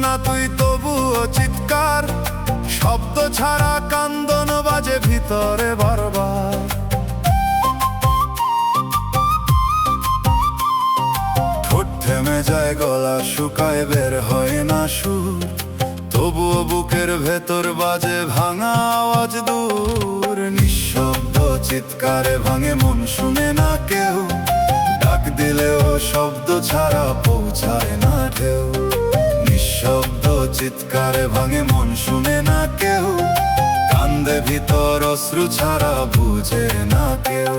না তুই তবুও চিৎকার, শব্দ ছাড়া কান্দন বাজে ভিতরে বারবার। ঠোঁট থেমে যায়, গলা শুকায়, বের হয় না সুর, তবুও বুকের ভেতর বাজে ভাঙা আওয়াজ দূর। নিঃশব্দ চিৎকারে ভাঙে মন, শুনে না কেউ, ডাক দিলেও শব্দ ছাড়া পৌঁছায় না ঢেউ। নিঃশব্দ চিৎকারে ভাঙে মন, শুনে না কেউ, কান্দে ভিতর অশ্রু ছাড়া বুঝে না কেউ।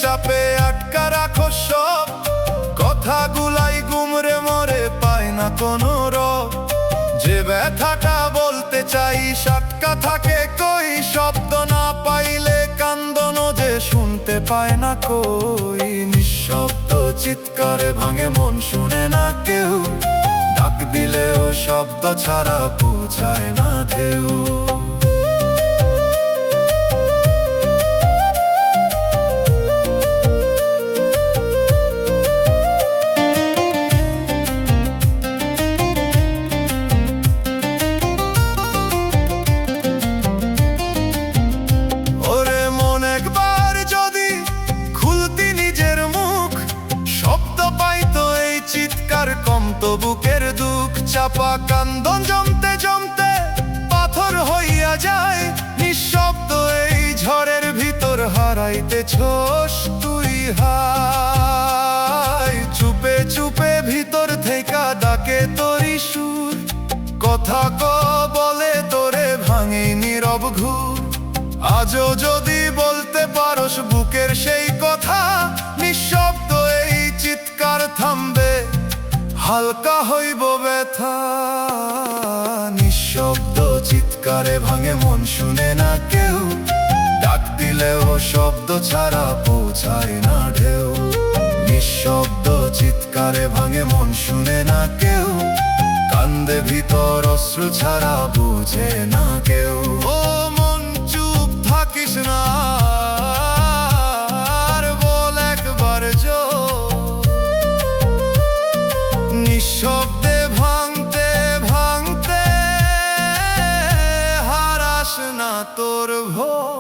চাপে আটকা রাখো সব কথাগুলাই, গুমরে মরে পায় না কোনো রব। যে ব্যথাটা বলতে চাই সাটকা থাকে কই, শব্দ না পাইলে কান্দন যে শুনতে পায় না কই। নিঃশব্দ চিৎকারে ভাঙে মন, শুনে না কেউ, ডাক দিলেও শব্দ ছাড়া পৌঁছায় না ঢেউ। তো বুকের দুঃখ চাপা কান্দন জমতে জমতে পাথর হইয়া যায়। নিঃশব্দ এই ঝড়ের ভিতর হারাইতেছস তুই হায়। চুপে চুপে ভিতর থেকে ডাকে তোরি সুর, কথা বলে তোরে ভাঙে নীরব ঘুর। আজও যদি বলতে পারস বুকের সেই কথা, নিঃশব্দ এই চিৎকার থামবে, হালকা হইব ব্যথা। নিঃশব্দ চিৎকারে ভাঙে মন, শুনে না কেউ, ডাক দিলেও শব্দ ছাড়া পৌঁছায় না ঢেউ। নিঃশব্দ চিৎকারে ভাঙে মন, শুনে না কেউ, কান্দে ভিতর অশ্রু ছাড়া বুঝে না কেউ। ও মন চুপ থাকিস না, নিঃশব্দে ভাঙতে ভাঙতে হারাস না তোর ভয়।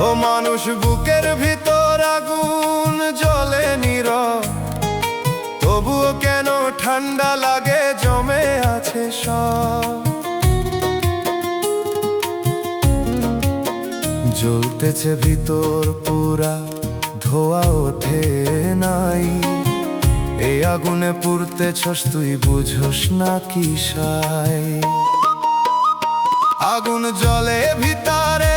ও মানুষ বুকের ভিতর আগুন জ্বলে নীরব, তবুও কেন ঠান্ডা লাগে জমে আছে সব। জ্বলতেছে ভিতর পুরা, ধোয়া ওঠে নাই। এই আগুনে পুড়তেছস তুই, বুঝোস না কি সাই। আগুন জ্বলে ভিতরে,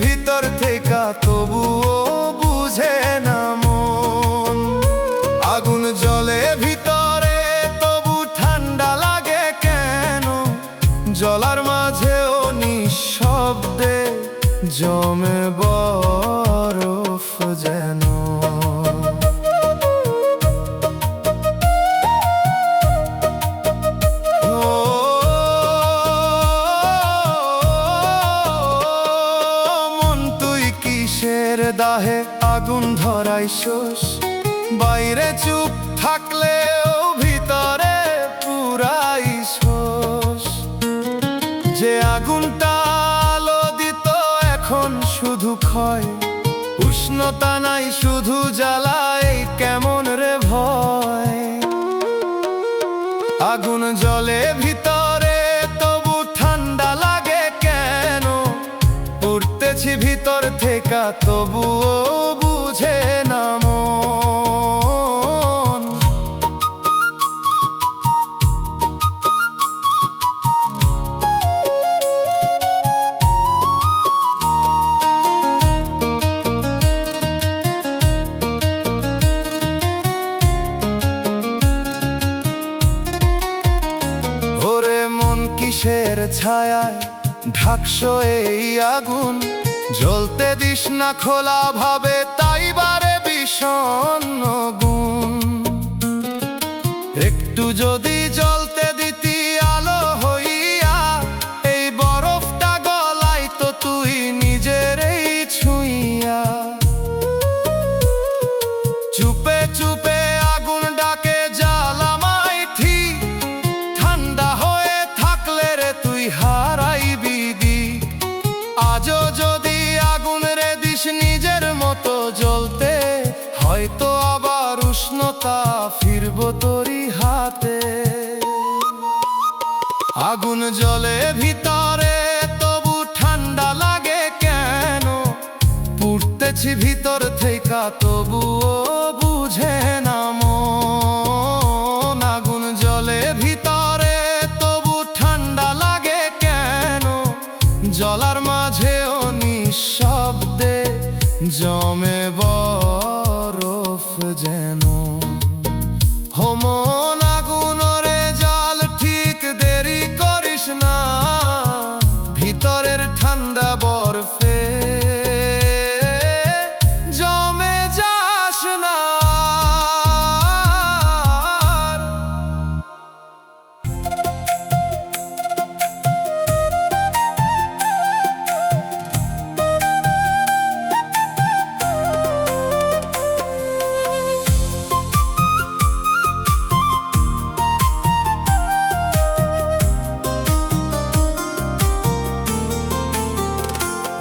ভিতর থেকে তবুও বুঝে না মন। আগুন জ্বলে ভিতরে তবু ঠান্ডা লাগে কেন, জ্বলার মাঝেও নিঃশব্দে জমে বরফ যেন। দাহে আগুন ধরাইছস, বাইরে চুপ থাকলেও ভিতরে পুরাইছস। যে আগুনটা আলো দিত এখন শুধু ক্ষয়, উষ্ণতা নাই শুধু জ্বালায়, কেমন রে ভয়। আগুন জ্বলে ভিতরে তবু ঠান্ডা লাগে কেন, পুড়তেছি ভিতর থেকে তবুও বুঝে না মন। ঢাকস এই আগুন, জ্বলতে দিস না খোলা ভাবে, তাই বারে বিষণ্ণ গুণ। একটু যদি জ্বলতে দিতি আলো হইয়া, এই বরফটা গলাই তো তুই নিজেরই ছুঁইয়া। চুপে চুপে আগুন ডাকে জ্বালামাই ঠিক, ঠান্ডা হয়ে থাকলে রে তুই হারাইবি দিক। আজও যদি আগুন রে দিস নিজের মতো জ্বলতে, হয়তো আবার উষ্ণতা ফিরব তোরই হাতে। আগুন জ্বলে ভিতরে তবু ঠান্ডা লাগে কেন, পুড়তেছি ভিতর থেকা তবুও বুঝে না মন। আগুন জ্বলে ভিতরে তবু ঠান্ডা লাগে কেন, জ্বলার মাঝেও নিঃশব্দে জমে বরফ যেন। মন আগুন রে জাল, ঠিক দেরি করিস না, ভিতরের ঠান্ডা বরফে জমে যাস না।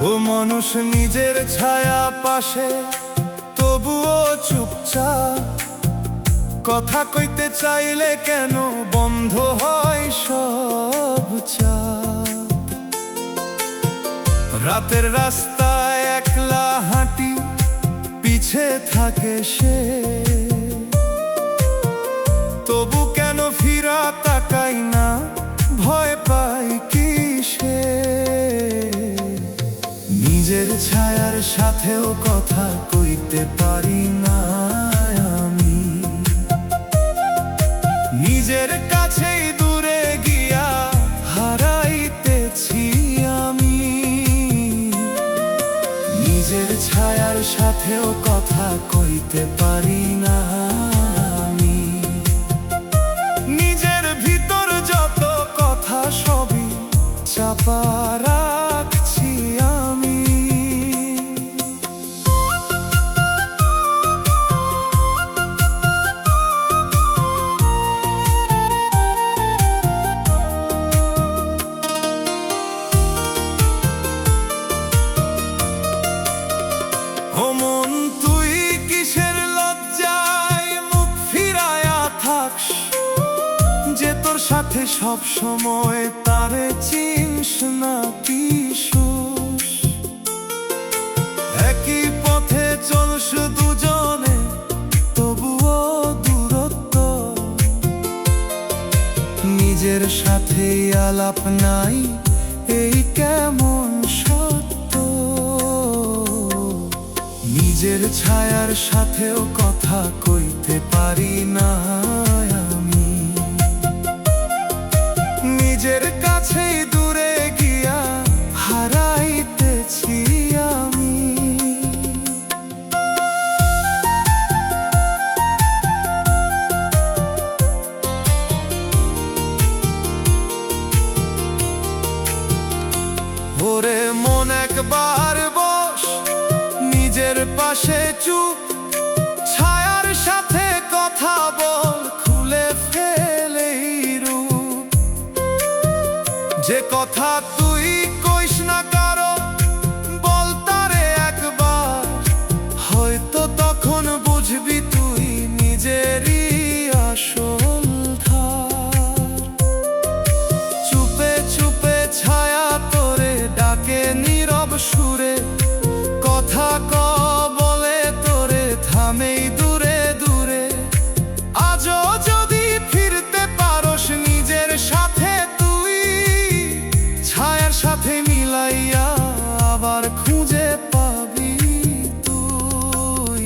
ও মানুষ নিজের ছায়া পাশে তবুও চুপচাপ, কথা কইতে চাইলে কেন বন্ধ হয় সব চাপ। রাতের রাস্তায় একলা হাঁটি, পিছে থাকে সে, তবু কেন ফিরা তাকাই না, ভয় পাই কিসে। নিজের ছায়ার সাথেও কথা কইতে পারি না আমি, নিজের কাছেই দূরে গিয়া হারাইতেছি আমি। নিজের ছায়ার সাথেও কথা কইতে পারি না আমি, নিজের ভিতর যত কথা সবই চাপা রাখছি আমি। ও মন তুই কিসের লজ্জায় মুখ ফিরায়া থাকস, যে তোর সাথে সব সময় তারে চিনস না কিশুস। একই পথে চলস দুজনে তবুও দূরত্ব, নিজের সাথে আলাপ নাই এই কেমন সত্য। নিজের ছায়ার সাথেও কথা কইতে পারি না আমি, নিজের কাছেই দূরে গিয়া হারাইতেছি আমি। ওরে মন একবার বস নিজের পাশে, চুপ ছায়ার সাথে কথা বল, খুলে ফেলেই রূপ। যে কথা তুই কইস না কারো, বল তারে একবার, হয়তো তখন বুঝবি তুই নিজেরই আসল ধার। চুপে চুপে ছায়া তোরে ডাকে নীরব সুরে, কথা বলে তোরে থামেই দূরে দূরে। আজও যদি ফিরতে পারস নিজের সাথে তুই, ছায়ার সাথে মিলাইয়া আবার খুঁজে পাবি তুই।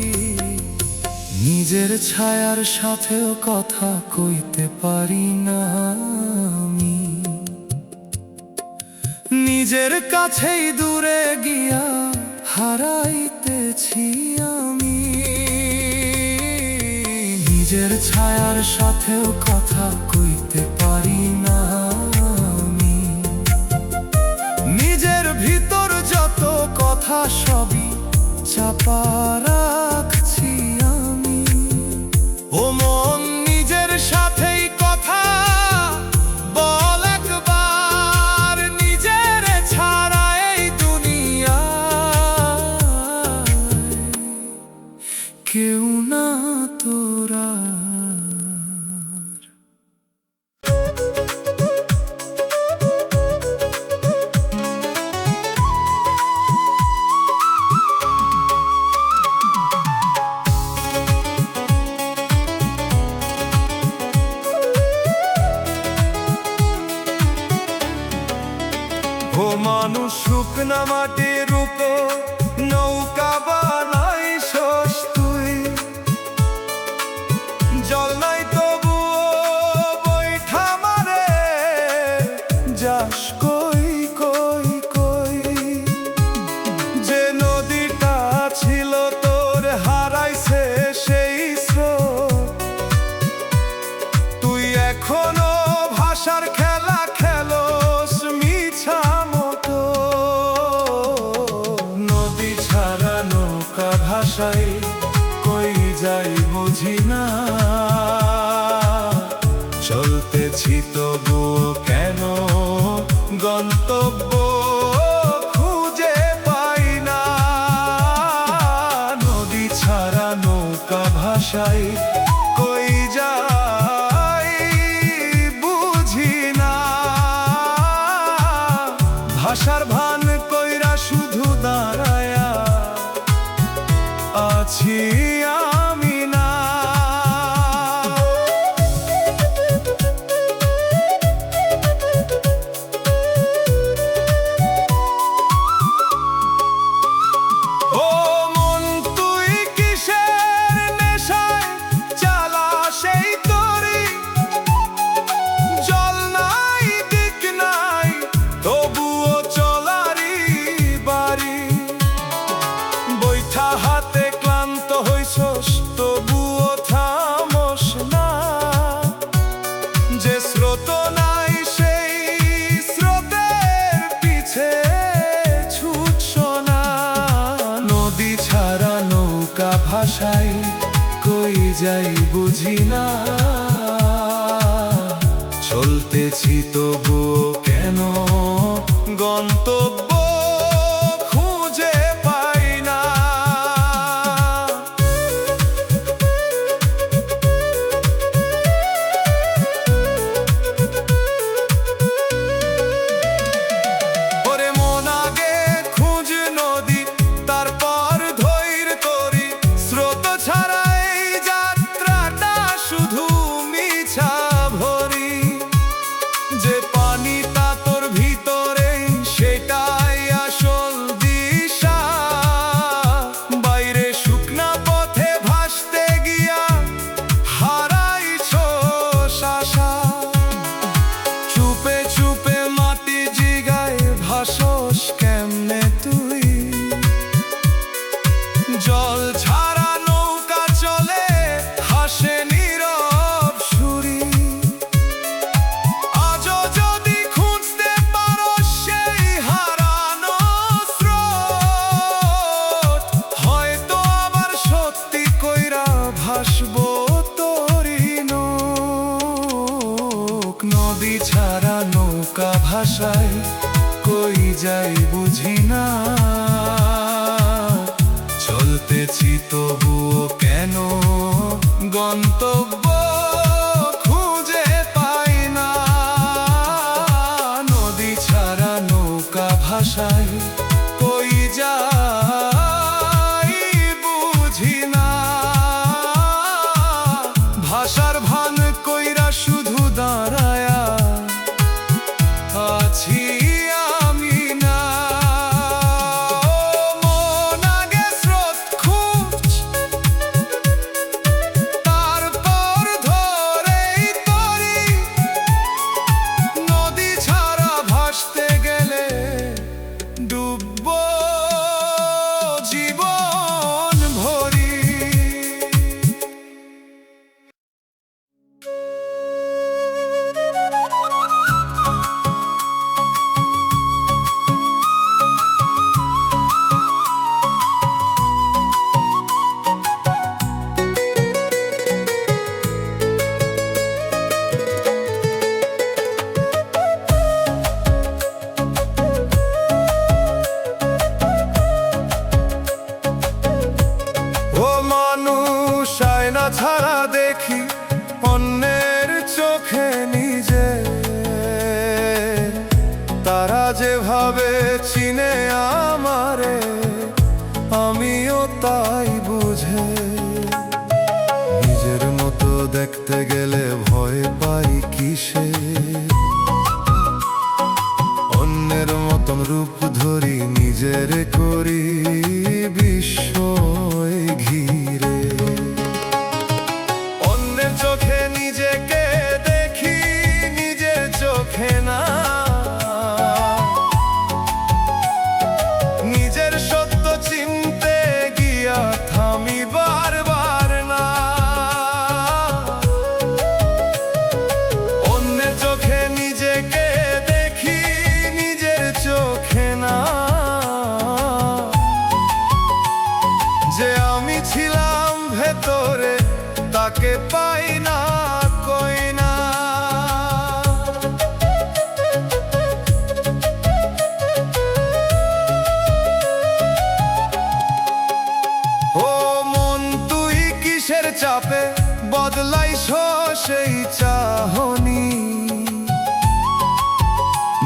নিজের ছায়ার সাথেও কথা কইতে পারি না আমি, নিজের কাছেই দূরে গিয়া হারাইতেছি আমি, নিজের ছায়ার সাথেও কথা কইতে পারি না আমি। নিজের ভিতর যত কথা সবই চাপা রাখছি আমি। ও মন, নিজের সাথেই কথা বল একবার, নিজের ছাড়া এই দুনিয়ায় কেউ না তোরা। ও মানুষ, শুকনা মাটির উপর নৌকা বানাইছস তুই, জল নাই তবুও বৈঠা মারে যাস কই কই কই। যে নদীটা ছিল তোর হারাইছে সেই স্রোত, তুই এখনো ভাষার খেলা খেলোস মিছা মতো। নদী ছাড়া নৌকা ভাষাই কই যাই বুঝি না, চলতেছি তবুও কেন গন্তব্য খুঁজে পাই না। নদী ছাড়া নৌকা ভাষাই কই যাই বুঝি না, ভাষার ভান কইরা শুধু দাঁড়ায়া আছি আমি না। ও মন, তুই কিসের নেশায় চালা সেই তরি, জল নাই দিক নাই তবুও চলারি বাড়ি। বৈঠা হাতে ক্লান্ত হইছস তবুও থামস না, যে স্রোত নাই সেই স্রোতের পিছে ছুটছ না। নদী ছাড়া নৌকা ভাষাই কই যাই বুঝি না, চলতেছি তবুও কেন গন্তব্য খুঁজে পাই না। ওরে মন, আগে খুঁজ নদী, তারপর ধৈর্য তরি, স্রোত ছাড়া এই যাত্রাটা শুধু মিছা ভরি। যে পানিটা তোর ভিতরে সেটাই আসল দিশা, বাইরে শুকনা পথে ভাসতে গিয়া হারাইছস আশা। চুপে চুপে মাটি জিগায় ভাসস কেমনে তুই, জল ছাড়া নৌকা চলে হাসে নীরব সুরি। আজও যদি খুঁজতে পারো সেই হারানো স্রোত, হয়তো আবার সত্যি কইরা ভাসবো তোরি নৌক। নদী ছাড়া নৌকা ভাষায় কই যাই বুঝি না, চলতেছি তবুও কেন গন্তব্য খুঁজে পাই না। নদী ছাড়া নৌকা ভাষায় কই যাই বুঝি না, ভাষার ভান কইরা শুধু দাঁড়ায়া আছি আমি না। ও মন, আগে স্রোত খুঁজ, তারপর ধরেই তরি। নদী ছাড়া ভাসতে গেলে ডুবব জীবন ভরি। ও মানুষ, আয়না ছাড়া দেখি অন্যের চোখে নিজে, তারা যেভাবে চিনে আমারে আমিও তাই বুঝে। নিজের মতো দেখতে গেলে ভয় পাই কিসে, অন্যের মতন রূপ ধরি নিজের করি বিস্ময় ঘিরে। অন্যের চোখে নিজেকে দেখি, নিজের চোখে না। নিজের সত্য চিনতে গিয়া থামি বারবার না। অন্যের চোখে নিজেকে দেখি, নিজের চোখে না। যে আমি ছিলাম ভেতরে তাকে পাই না কই না। ও মন, তুই কিসের চাপে বদলাইছ সেই চাহনি?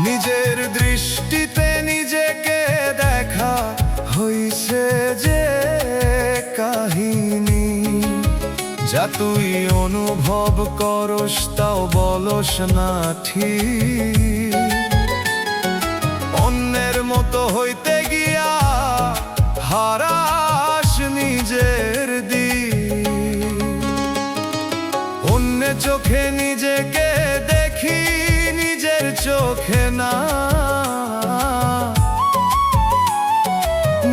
নিজের দৃষ্টিতে নিজেকে দেখা হইছে যে কাহিনী। যা তুই অনুভব করস তাও বলস না ঠিক। অন্যের মতো হইতে গিয়া হারাস নিজের দিক। অন্যের চোখে নিজেকে দেখি, নিজের চোখে না।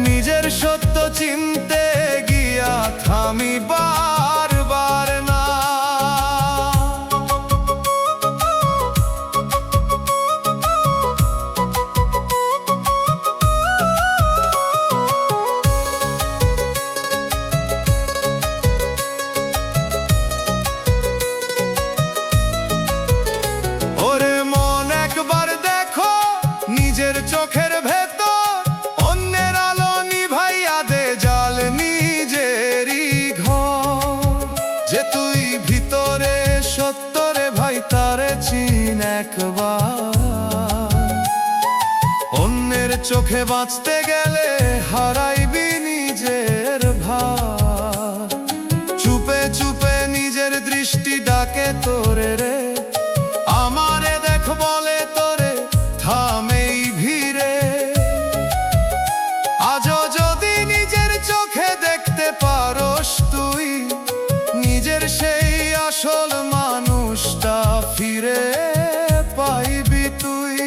নিজের সত্য চিনতে গিয়া থামি বারবার না। ওরে মন, একবার দেখো নিজের চোখের ভেতর, অন্যের আলো নিভাইয়া দে জাল নিজেরই ঘর। যে তুই ভিতরে সত্যরে ভাই তারে চিন একবার। অন্যের চোখে বাঁচতে গেলে হারাইবি নিজের ভার। চুপে চুপে নিজের দৃষ্টি ডাকে তোরে রে, আমারে দেখ বলে তোরে থামেই ভিড়ে। আজও যদি নিজের চোখে দেখতে পারস তুই, নিজের সেই আসল মানুষটা ফিরে পাইবি তুই।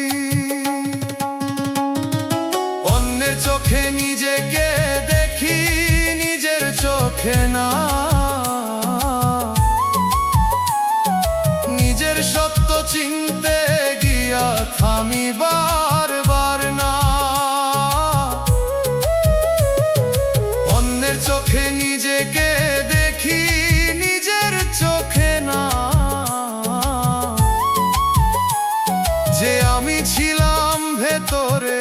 অন্যের চোখে নিজেকে দেখি, নিজের চোখে না। নিজের সত্য চিনতে গিয়া থামি বারবার না। অন্যের চোখে নিজেকে দেখি, নিজের চোখে না। যে আমি ছিলাম ভেতরে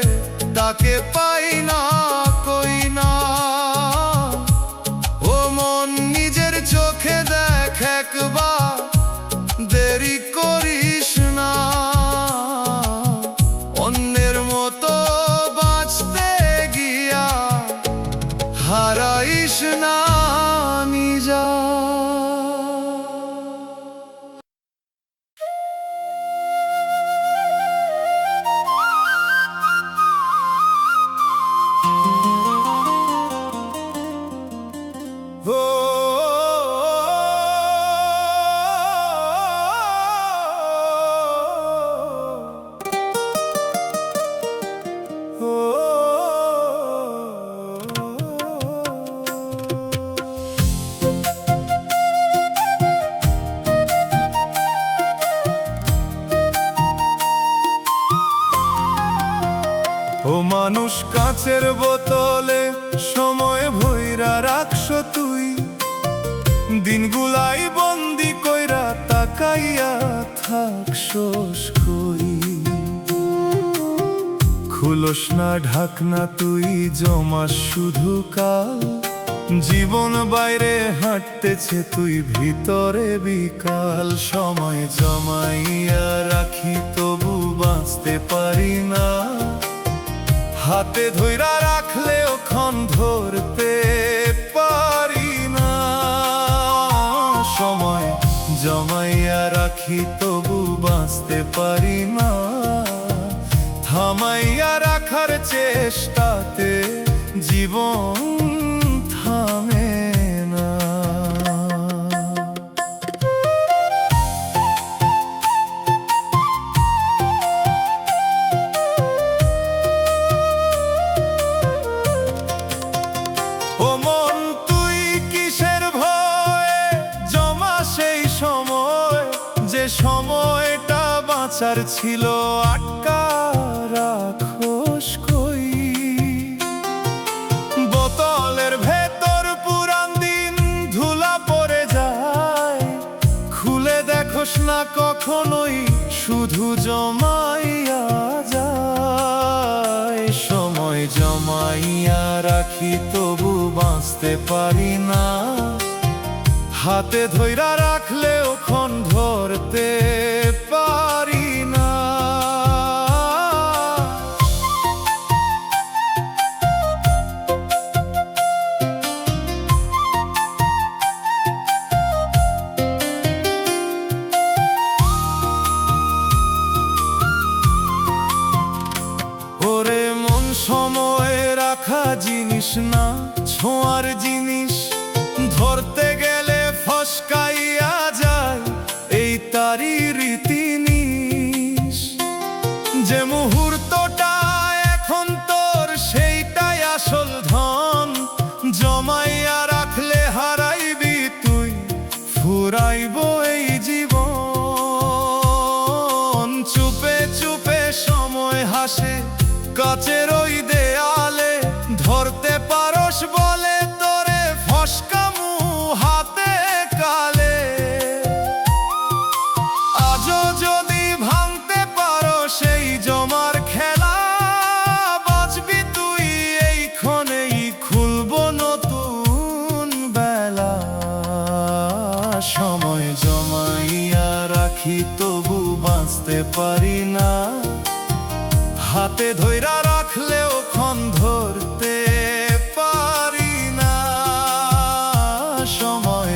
তাকে পাই না কই না। ও মন, নিজের চোখে দেখ একবার, দেরি করিস না। অন্যের মতো বাঁচতে গিয়া হারাইস না নিজা। কাঁচের বোতলে সময় ভইরা রাখছ তুই, দিনগুলাই বন্দি কইরা তাকাইয়া থাকছস কই। খুলস না ঢাকনা তুই, জমাস শুধু কাল, জীবন বাইরে হাঁটতেছে তুই ভিতরে বিকাল। সময় জমাইয়া রাখি তবু বাঁচতে পারি না, হাতে ধইরা রাখলেও ক্ষণ ধরতে পারি না। সময় জমাইয়া রাখি তবু বাঁচতে পারি না, থামাইয়া রাখার চেষ্টাতে জীবন থামে না। ও মন তুই কিসের ভয়ে জমা সেই সময়, যে সময়টা বাঁচার ছিল আটকা রাখোস কই। বোতলের ভেতর পুরান দিন ধুলা পড়ে যায়, খুলে দেখোস না কখনোই, শুধু জমাইয়া যায়। সময় জমাইয়া রাখি তবু বাঁচতে পারি না, হাতে ধইরা রাখলেও ক্ষণ ধরতে পারি না। ওরে মন সময়ে রাখা জিনিস না, ছোঁয়ার জিনিস, ধরতে গেলে ফসকাইয়া যায় এই তারি রীতিনিস। যে মুহূর্তটা এখন তোর সেইটাই আসল ধন, জমাইয়া রাখলে হারাইবি তুই, ফুরাইব এই জীবন। চুপে চুপে সময় হাসে কাচের ওই দেয়ালে, ধরতে পারস বলে তোরে ফসকামু হাতে কালে। আজও যদি ভাঙতে পারো সেই জমার খেলা, বাঁচবি তুই এই ক্ষণেই, খুলব নতুন বেলা। সময় জমাইয়া রাখি তবু বাঁচতে পারি না, হাতে ধইরা রাখলেও ক্ষণ ধরতে পারি না। সময়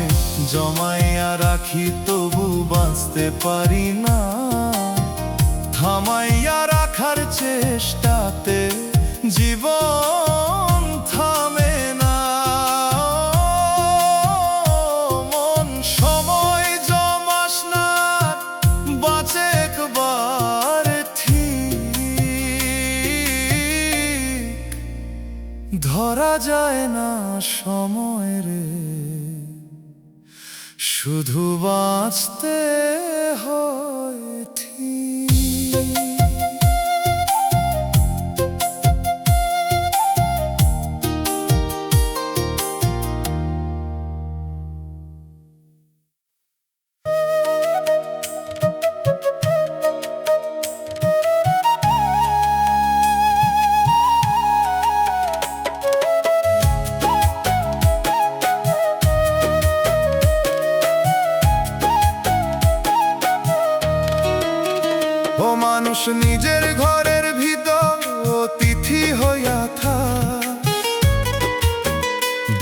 জমাইয়া রাখি তবু বাঁচতে পারি না, থামাইয়া রাখার চেষ্টাতে জীবন থামে না। মন সময় জমাস না, বাঁচে একবার ঠিক, ধরা যায় না সময় রে, শুধু বাঁচতে হয় ঠিক। ও মানুষ নিজের ঘরের ভিতর অতিথি হইয়া থাক,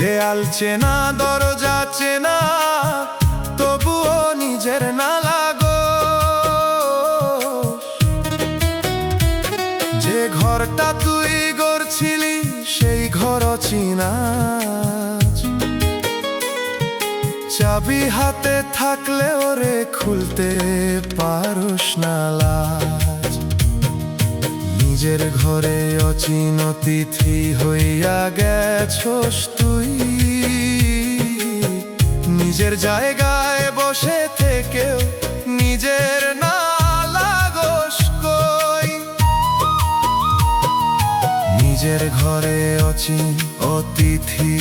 দেয়াল চেনা দরজা চেনা তবুও নিজের না লাগো। যে ঘরটা তুই গড়ছিলি সেই ঘর চিনা, চাবি হাতে থাকলে ওরে খুলতে পারোস না লাজ। নিজের ঘরে অচিন অতিথি হইয়া গেছস তুই, নিজের জায়গায় বসে থেকেও নিজের না লাগোস কই। নিজের ঘরে অচিন অতিথি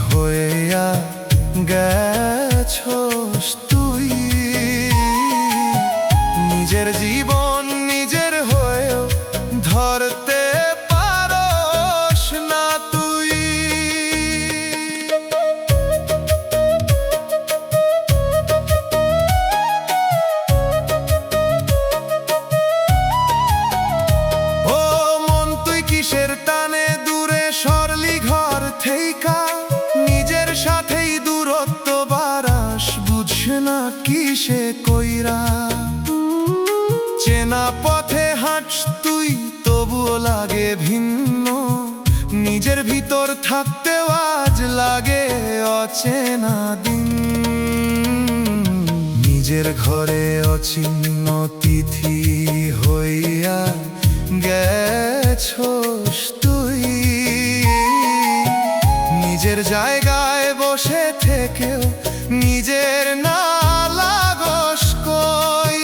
হইয়া গেছস তুই। নিজের জীবন নিজের হয়েও ধরতে পারস না তুই। ও মন তুই কিসের টানে দূরে সরলি ঘর থেইকা, নিজের সাথেই দূরত্ব বাড়াস বুঝ না কিসে কইরা। চেনা পথে হাঁটস তুই তবুও লাগে ভিন্ন, নিজের ভিতর থাকতেও আজ লাগে অচেনা দিন। নিজের ঘরে অচিহ্ন তিথি হইয়া গেছস তুই। নিজের জায়গায় বসে থেকেও নিজের না লাগস কই।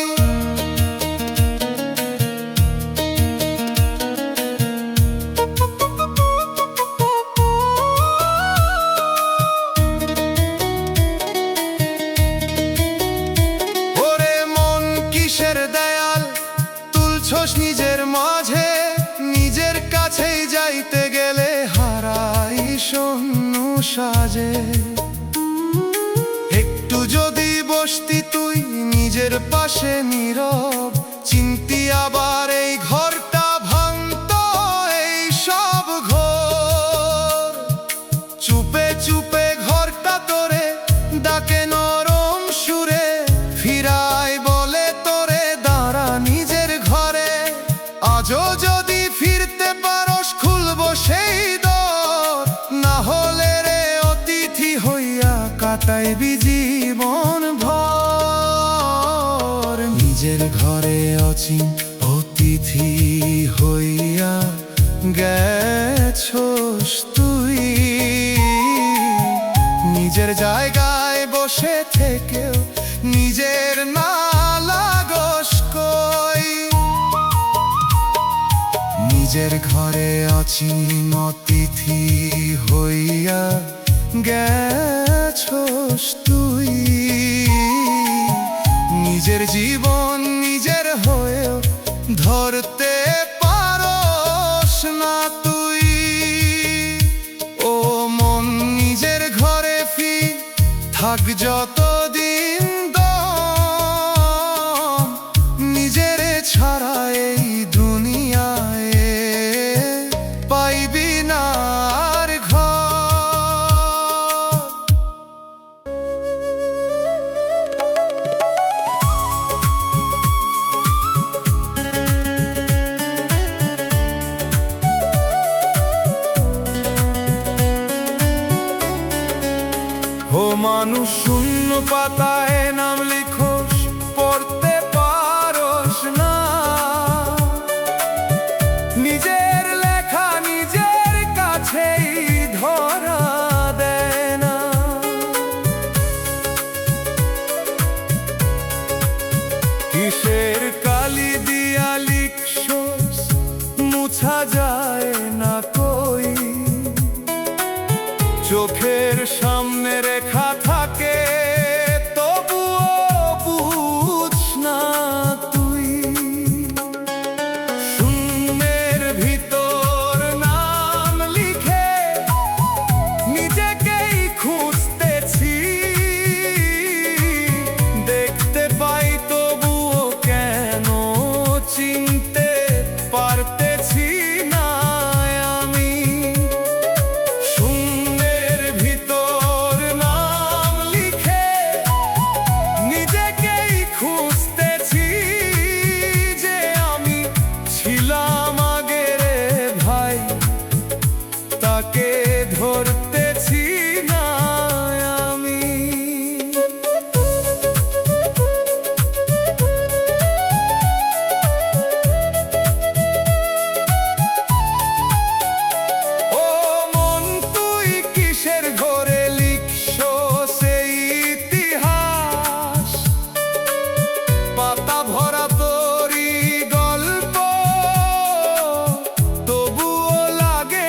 ওরে মন কিসের দেয়াল তুলছস নিজের মাঝে, নিজের কাছেই যাইতে গেলে হারাই শূন্য সাজে। একটু যদি বসতি তুই নিজের পাশে নীরব, চিন্তি আবার এই ঘরটা ভাঙতো এই সব ঘর। চুপে চুপে ঘরটা তোরে ডাকে নরম সুরে, ফিরাই বলে তোরে দাঁড়া নিজের ঘরে। আজও যদি ফিরতে পারস খুলবো সেই দর, না হলে রে অতিথি হইয়া কাটাইবি জীবন ভর। নিজের ঘরে অচিন অতিথি হইয়া গেছস তুই। নিজের জায়গায় বসে থেকেও নিজের না লাগস কই। নিজের ঘরে অচিন অতিথি হইয়া গেছস তুই। নিজের জীবন নিজের হয়েও ধরতে পারস না তুই। ও মন নিজের ঘরে ফির থাক যতদিন দম, নিজের ছাড়া এই দুনিয়ায় পাইবি না আর ঘর। ও মানুষ শূন্য পাতায় নাম লিখোস, পড়তে পারস না। নিজের লেখা নিজের কাছেই ধরা দেয় না। কিসের কালি দিয়া লিখছোস মুছা যায় না কই। চোখের সামনে রেখা থাকে তবুও বুঝ না তুই। শূন্যের ভিতর নাম লিখে নিজেকেই খুঁজতেছি, দেখতে পাই তবুও কেন চিনতে পারতেছি না আমি। শূন্যের ভিতর নাম লিখে নিজেকেই খুঁজতেছি, যে আমি ছিলাম আগে রে ভাই তাকে ধরতেছি না আমি। ও মন তুই কিসের ঘরে লিখছোস এই ইতিহাস, পাতা ভরা তোরই গল্প তবুও লাগে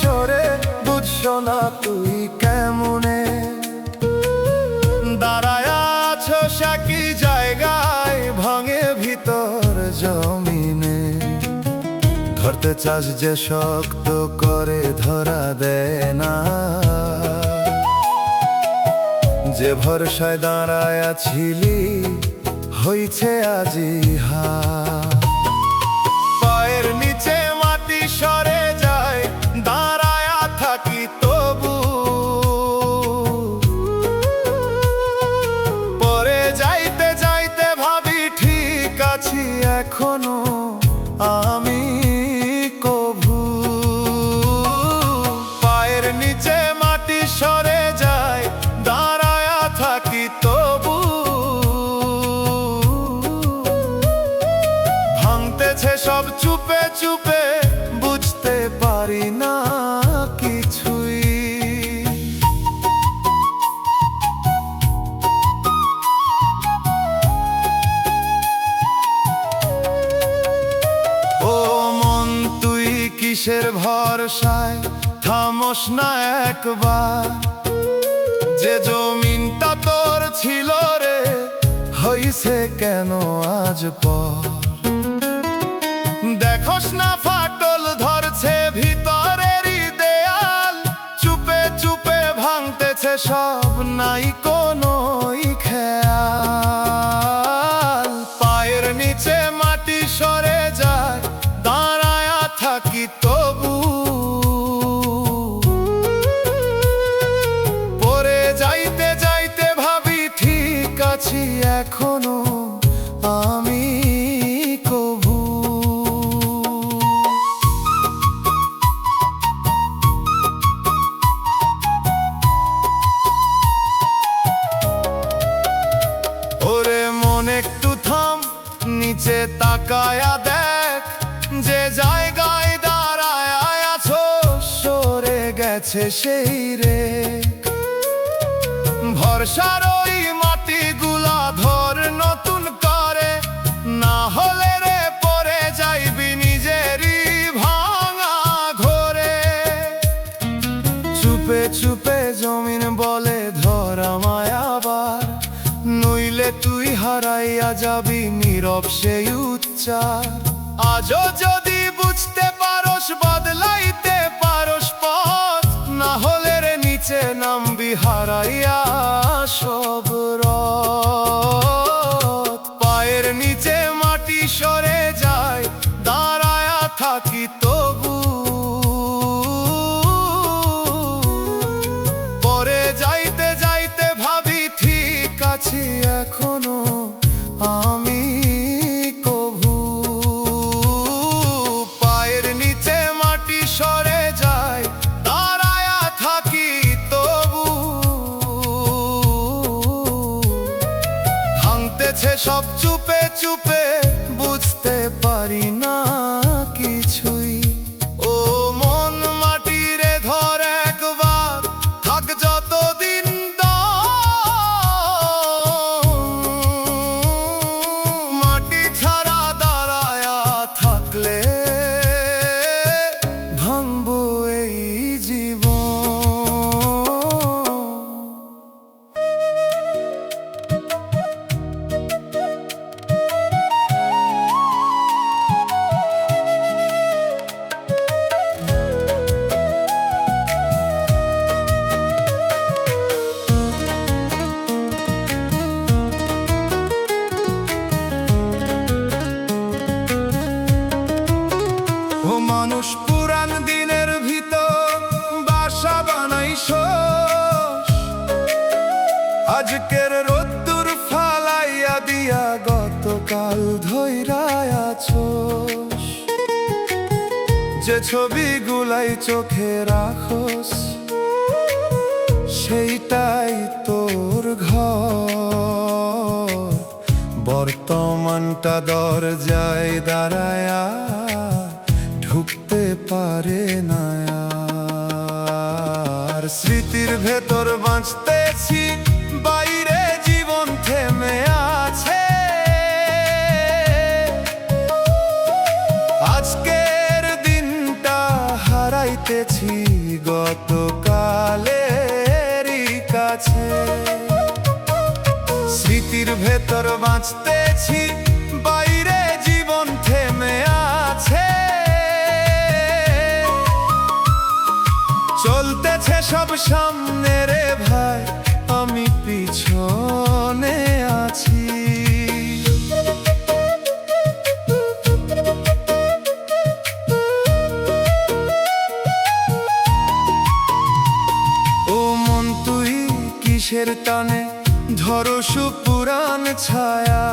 সরে, বুঝছো না তুই কেমনে দাঁড়ায় আছো একই জায়গায়, ভাঙে ভিতর জমিনে। ধরতে চাস যে শক্ত করে ধরা দেয় না, যে ভরসায় দাঁড়ায় ছিলি হইছে আজি হার। পায়ের নিচে মাটি সরে যায়, দাঁড়ায় থাকি তবু, পরে যাইতে যাইতে ভাবি ঠিক আছি এখনো আমি কভু। পায়ের নিচে মাটি সরে যায়, দাঁড়ায় থাকি তবু, ভাঙতেছে সব চুপে চুপে, বুঝতে পারি না কিছুই। ও মন তুই কিসের ভরসায় থামোস না একবার, যে জমিনটা তোর ছিল রে হইছে কেন আজ পর। দেখোস না ফাটল ধরছে ভিতরেরই দেয়াল, চুপে চুপে ভাঙতেছে সব, নাই কোনোই খেয়াল। পায়ের নিচে মাটি সরে যায়, দাঁড়ায় থাকি তবু, পরে যাইতে যাইতে ভাবি ঠিক আছি এখনো আমি কভু। ওরে মন একটু থাম, নিচে তাকায়া দেখ, যে জায়গায় দাঁড়ায় আছো সরে গেছে সেই রে। ভরসার ওই মাটিগুলা ধর নতুন করে, না হলে রে পরে যাইবি নিজেরই ভাঙা ঘরে। চুপে চুপে জমিন বলে ধর আমায় আবার, নইলে তুই হারাইয়া যাবি নীরব সেই উচ্চার। আজও যদি বুঝতে পারোস, বদলাইতে পারোস পথ, না হলে রে নিচে নামবি হারাইয়া সব রথ। পায়ের নিচে মাটি সরে যায়, দাঁড়ায় থাকি তবু, পরে যাইতে যাইতে ভাবি ঠিক আছি এখনো আমি কভু। পায়ের নিচে মাটি সরে যায়, দাঁড়ায় থাকি তবু, ভাঙতেছে সব চুপে চুপে, বুঝতে পারি না কিছুই। ও মন মাটি রে ধর একবার, থাক যতদিন মাটি ছাড়া দাঁড়ায়া থাকলে ভাঙবো এই জীবন। ও মানুষ পুরান দিনের ভিতর বাসা বানাইস, আজকের রোদ্দুর ফালাইয়া দিয়া গতকাল ধইরায় আছোস। যে ছবিগুলাই চোখে রাখোস, সেইটাই তোর ঘর। বর্তমানটা দরজায় দাঁড়ায়া ঢুকতে পারে না আর। স্মৃতির ভেতর বাঁচতেছি, বাইরে জীবন থেমে আছে। আজকের দিনটা হারাইতে হারাইতেছি গতকালেরই কাছে। স্মৃতির ভেতর বাঁচতেছি, বাইরে জীবন থেমে আছে। চলতেছে সব সামনে রে ভাই, আমি পিছনে আছি। ও মন তুই কিসের টানে ধরো সুপুরাণ ছায়া,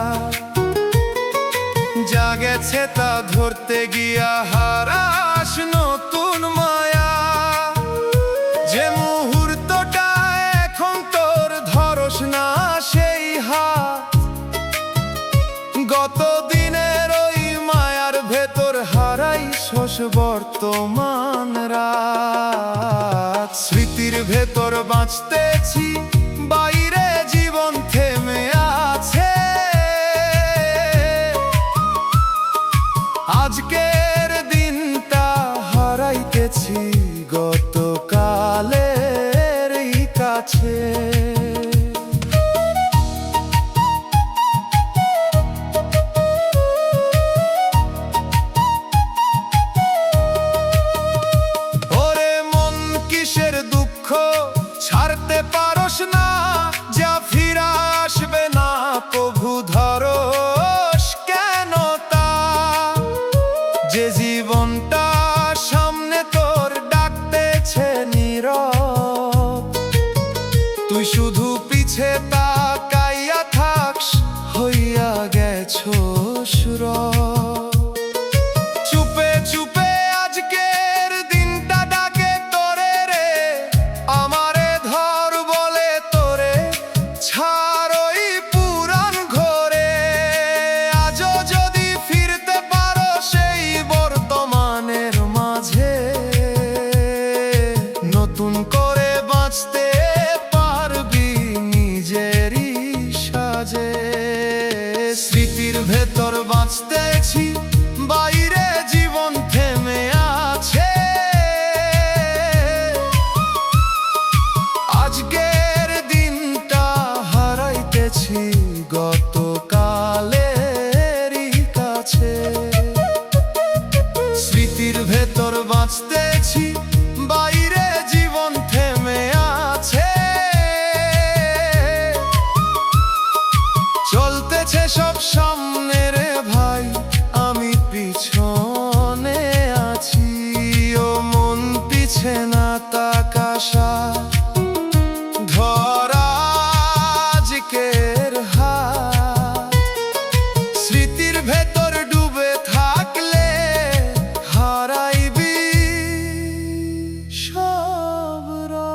যা গেছে তা ধরতে গিয়া হারাস নতুন মায়া। যে মুহূর্তটা এখন তোর ধরস না সেই হাত, গত দিনের ওই মায়ার ভেতর হারাইছস বর্তমান রাত। স্মৃতির ভেতর বাঁচতেছি, বাইরে জীবন থেমে আছে। আজকের দিনটা হারাইতেছি গতকালেরই কাছে। ওরে মন কিসের দুঃখ ছাড়তে পারস না, যা ফিরা আসবে না প্রভু ধরস কেন তা। যে জীবনটা সামনে তোর ডাকতেছে নীরব, তুই শুধু পিছে তাকাইয়া থাকস, হইয়া গেছো সুরব। চুপে চুপে আজকের দিনটা ডাকে তোরে রে, আমারে ধর বলে তোরে ছাড় ওই পুরান ঘরে। আজও যদি ফিরতে পারো সেই বর্তমানের মাঝে, নতুন করে বাঁচতে পারবি নিজেরই সাজে। স্মৃতির ভেতর বাঁচতেছি, বাইরে জীবন থেমে আছে। আজকের দিনটা হারাইতেছি গতকালেরই কাছে। স্মৃতির ভেতর বাঁচতেছি, বাইরে জীবন থেমে আছে। চলতেছে সব সামনে রে ভাই, আমি পিছনে আছি। ও মন পিছে না তাকাশা, ধরা আজকের হাত। স্মৃতির ভেতর ডুবে থাকলে হারাইবি সব রাত।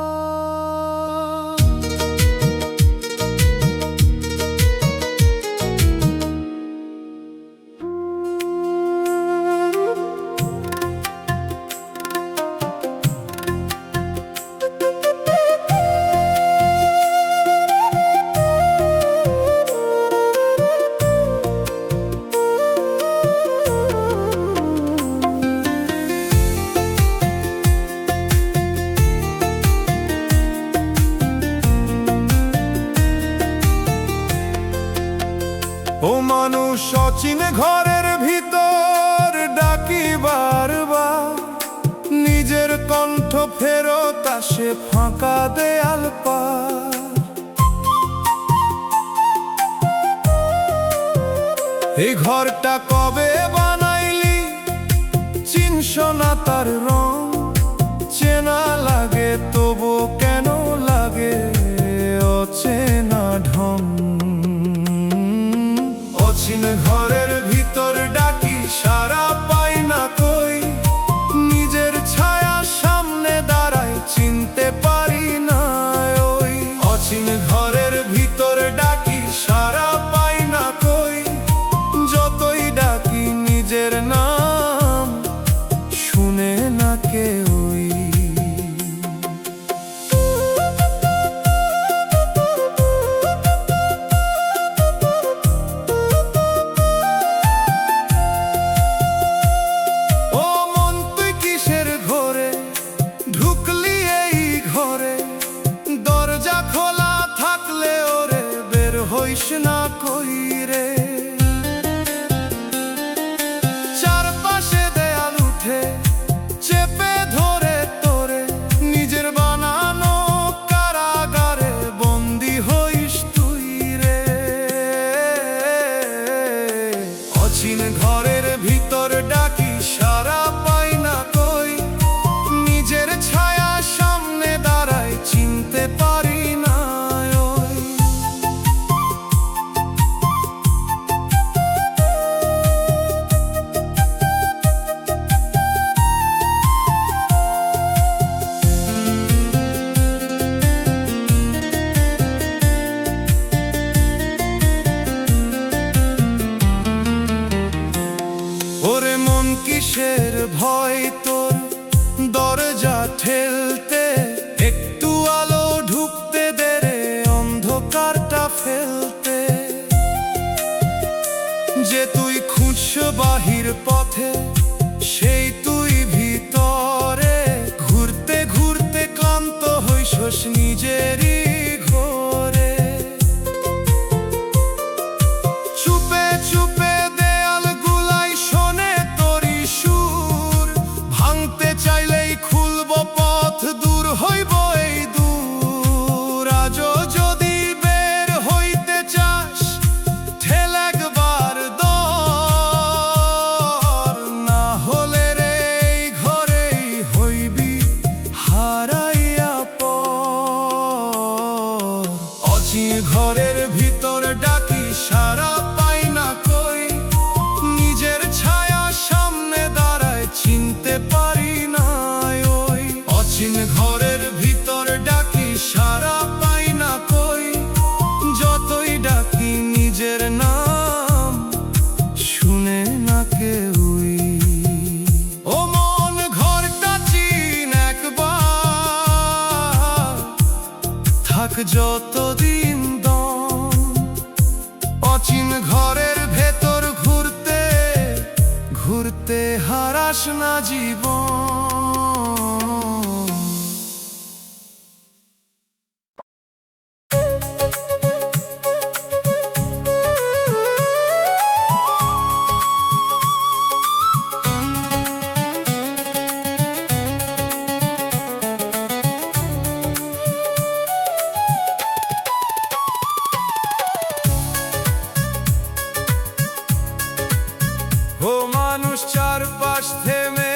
ও মানুষ অচিন ঘরের ভিতর ডাকি বারবার, নিজের কণ্ঠ ফেরত আসে ফাঁকা দেয়াল পার। এই ঘরটা কবে বানাইলি, চিনস না তার রং। চেনা লাগে তবু কেন লাগে অচেনা ঢং। অচিন ঘরের ভিতর ডাকি সারা পাই না কই, নিজের ছায়া সামনে দাঁড়াই চিনতে পারি না ওই। অচিন ঘরের ভিতর ডাকি সারা পাই না কই, যতই ডাকি নিজের নাম শুনে না যাইস না কই রে। চারপাশে দেয়াল উঠে চেপে ধরে তোরে, নিজের বানানো কারাগারে বন্দি হইস তুই রে। অচিন ঘরের ভিতর ডাকি সারা পাই না কই, নিজের ছায়া সামনে দাঁড়ায় চিনতে পারি না ওই। ওরে মন কিসের ভয় তোর দরজা ঠেলতে, একটু আলো ঢুকতে দে রে অন্ধকারটা ফেলতে। যে তুই খুঁজছ বাহির পথে, সেই তুই ভিতরে, ঘুরতে ঘুরতে ক্লান্ত হইছস নিজেরই ঘরে। চুপে চুপে দেয়াল গুলাই শোনে তোরি সুর, ভাঙতে চাইলেই খুলব পথ, দূর হইব এই দূর। আজও যদি বের হইতে চাস ঠেল একবার দর, না হলে রে এই ঘরেই হইবি হারাইয়া পর। অচিন ঘরের ভিতর ডাকি সারা পাই না কই, নিজের ছায়া সামনে দাঁড়ায় চিনতে পারি না ওই। অচিন ঘরের ভিতর ডাকি সারা পাই না কই, যতই ডাকি নিজের নাম শুনে না কেউই। ও মন ঘরটা চিন একবার, থাক যতদিন দম। অচিন ঘরের ভেতর ঘুরতে ঘুরতে হারাস না জীবন। ও মানুষ চারপাশ থেমে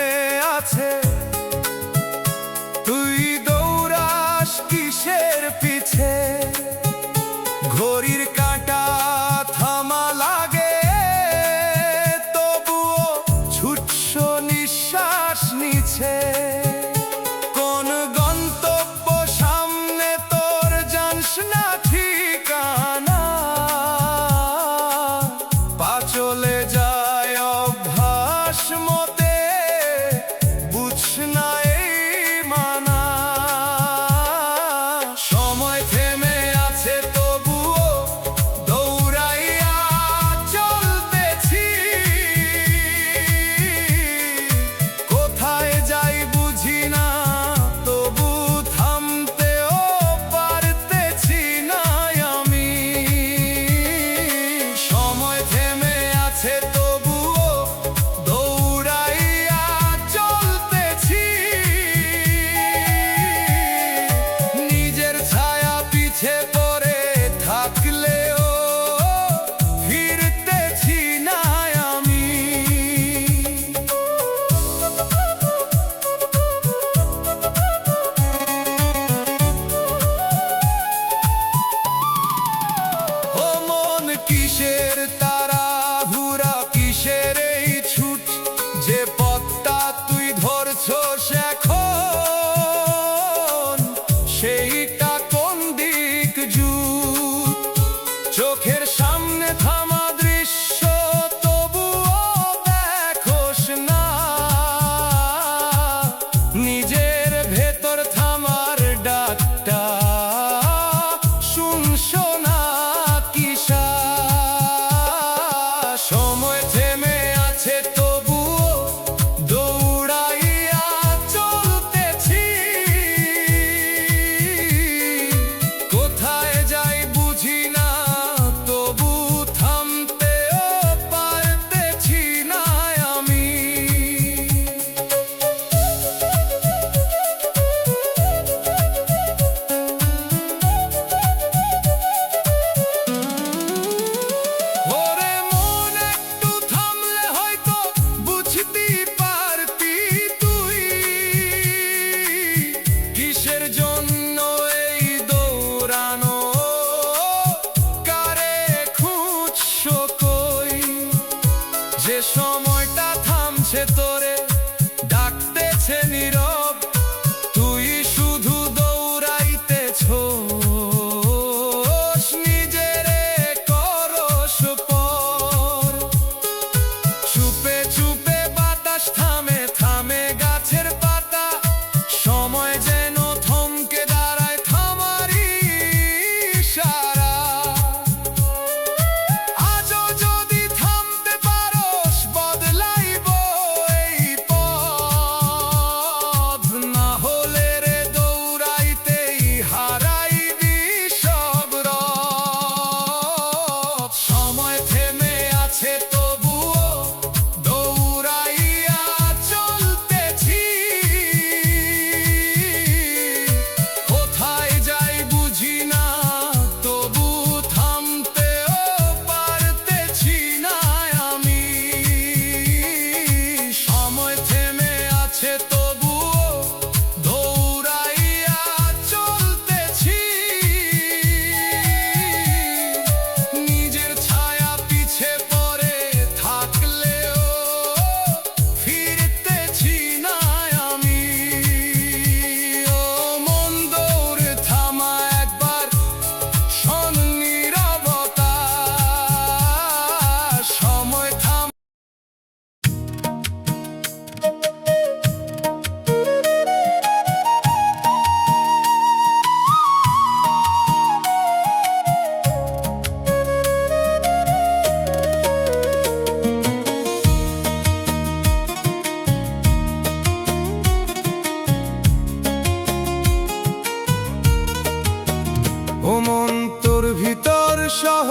মন তোর ভিতর সহ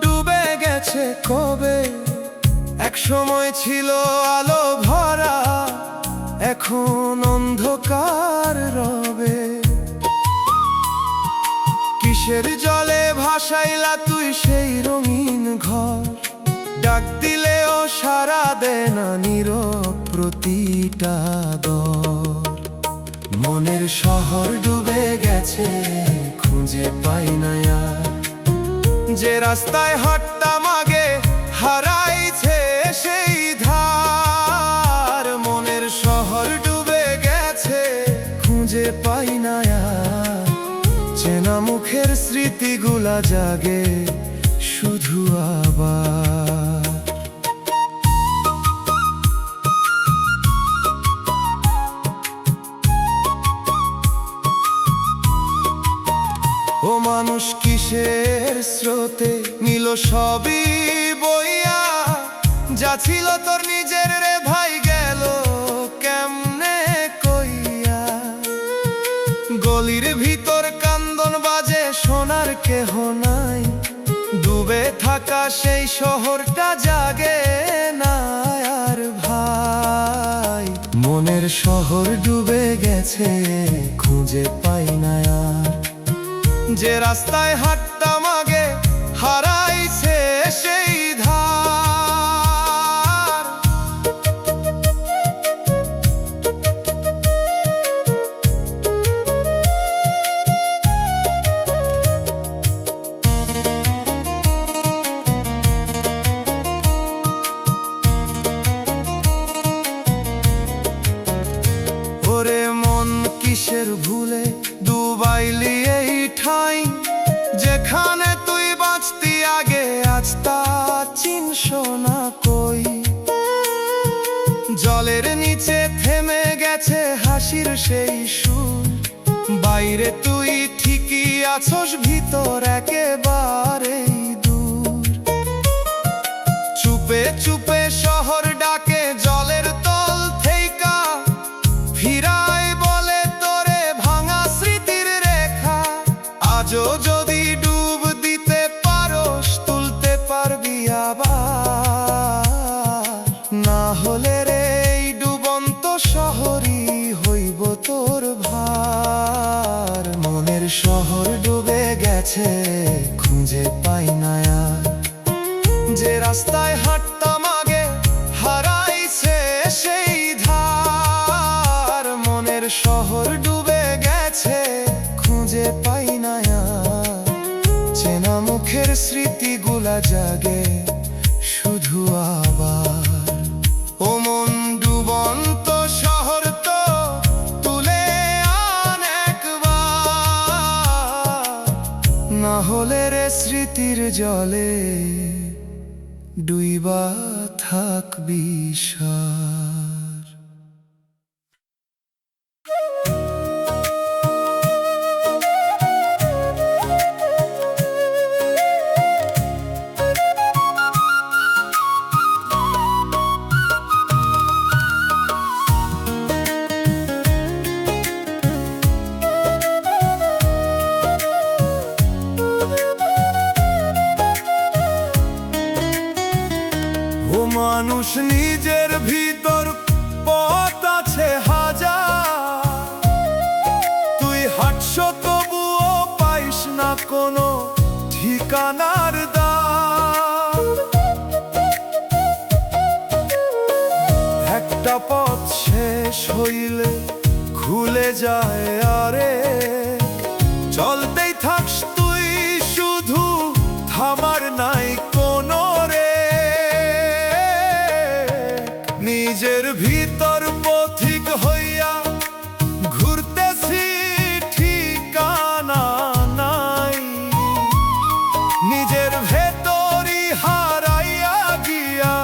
ডুবে গেছে কবে, এক সময় ছিল আলো ভরা, এখন অন্ধকার রবে। কিসের জলে ভাসাইলা তুই সেই রঙিন ঘর, ডাক দিলেও সারা দে না নীরব প্রতিটা দর। মনের শহর ডুবে গেছে, খুঁজে পাই না আর, যে রাস্তায় হাঁটতাম আগে হারাইছে সেই ধার। মনের শহর ডুবে গেছে, খুঁজে পাই না আর, চেনা মুখের স্মৃতিগুলা জাগে শুধু আবার। ও মানুষ কিসের স্রোতে নিল সবই বইয়া, যা ছিল তোর নিজের রে ভাই গেল কেমনে কইয়া। গলির ভিতর কান্দন বাজে শোনার কেহ নাই, ডুবে থাকা সেই শহরটা জাগে না আর ভাই। মনের শহর ডুবে গেছে, খুঁজে পাই না আর, যে রাস্তায় হাঁটতাম আগে হারাইছে সেই ধার। ওরে মন কিসের ভুলে ডুবাইলি এই ঠাই, যেখানে তুই বাঁচতি আগে আজ তা চিনস না কই। জলের নিচে থেমে গেছে হাসির সেই সুর, বাইরে তুই ঠিকই আছস, ভিতর একেবারেই দূর। চুপে চুপে শহর ডাকে জলের তল থেইকা, ফিরাই বলে তোরে ভাঙা স্মৃতির রেখা। আজও যদি ডুব দিতে পারোস, তুলতে পারবি আবার, না হলে রে এই ডুবন্ত শহরই হইব তোর ভার। মনের শহর ডুবে গেছে, খুঁজে পাই না আর, যে রাস্তায় হাঁটতাম আগে হারাইছে সেই ধার। মনের শহর ডুবে গেছে, খুঁজে পাই না আর, চেনা মুখের স্মৃতিগুলা জাগে শুধু আবার। ও মন ডুবন্ত শহর তো তুলে আন একবার, না হলে রে স্মৃতির জলে ডুইবা থাকবি সার। ও মানুষ নিজের ভিতর পথ আছে হাজার, তুই হাঁটছ তবুও পাইস না কোনো ঠিকানার দ্বার। একটা পথ শেষ হইলে খুলে যায় আরে, চলতেই থাকস তুই শুধু, থামার নাই কোনো রে। নিজের ভিতর পথিক হইয়া ঘুরতেছি, ঠিকানা নাই, নিজের ভেতরই হারাইয়া গিয়া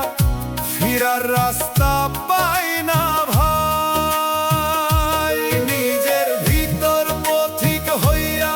ফিরার রাস্তা পাই না ভাই। নিজের ভিতর পথিক হইয়া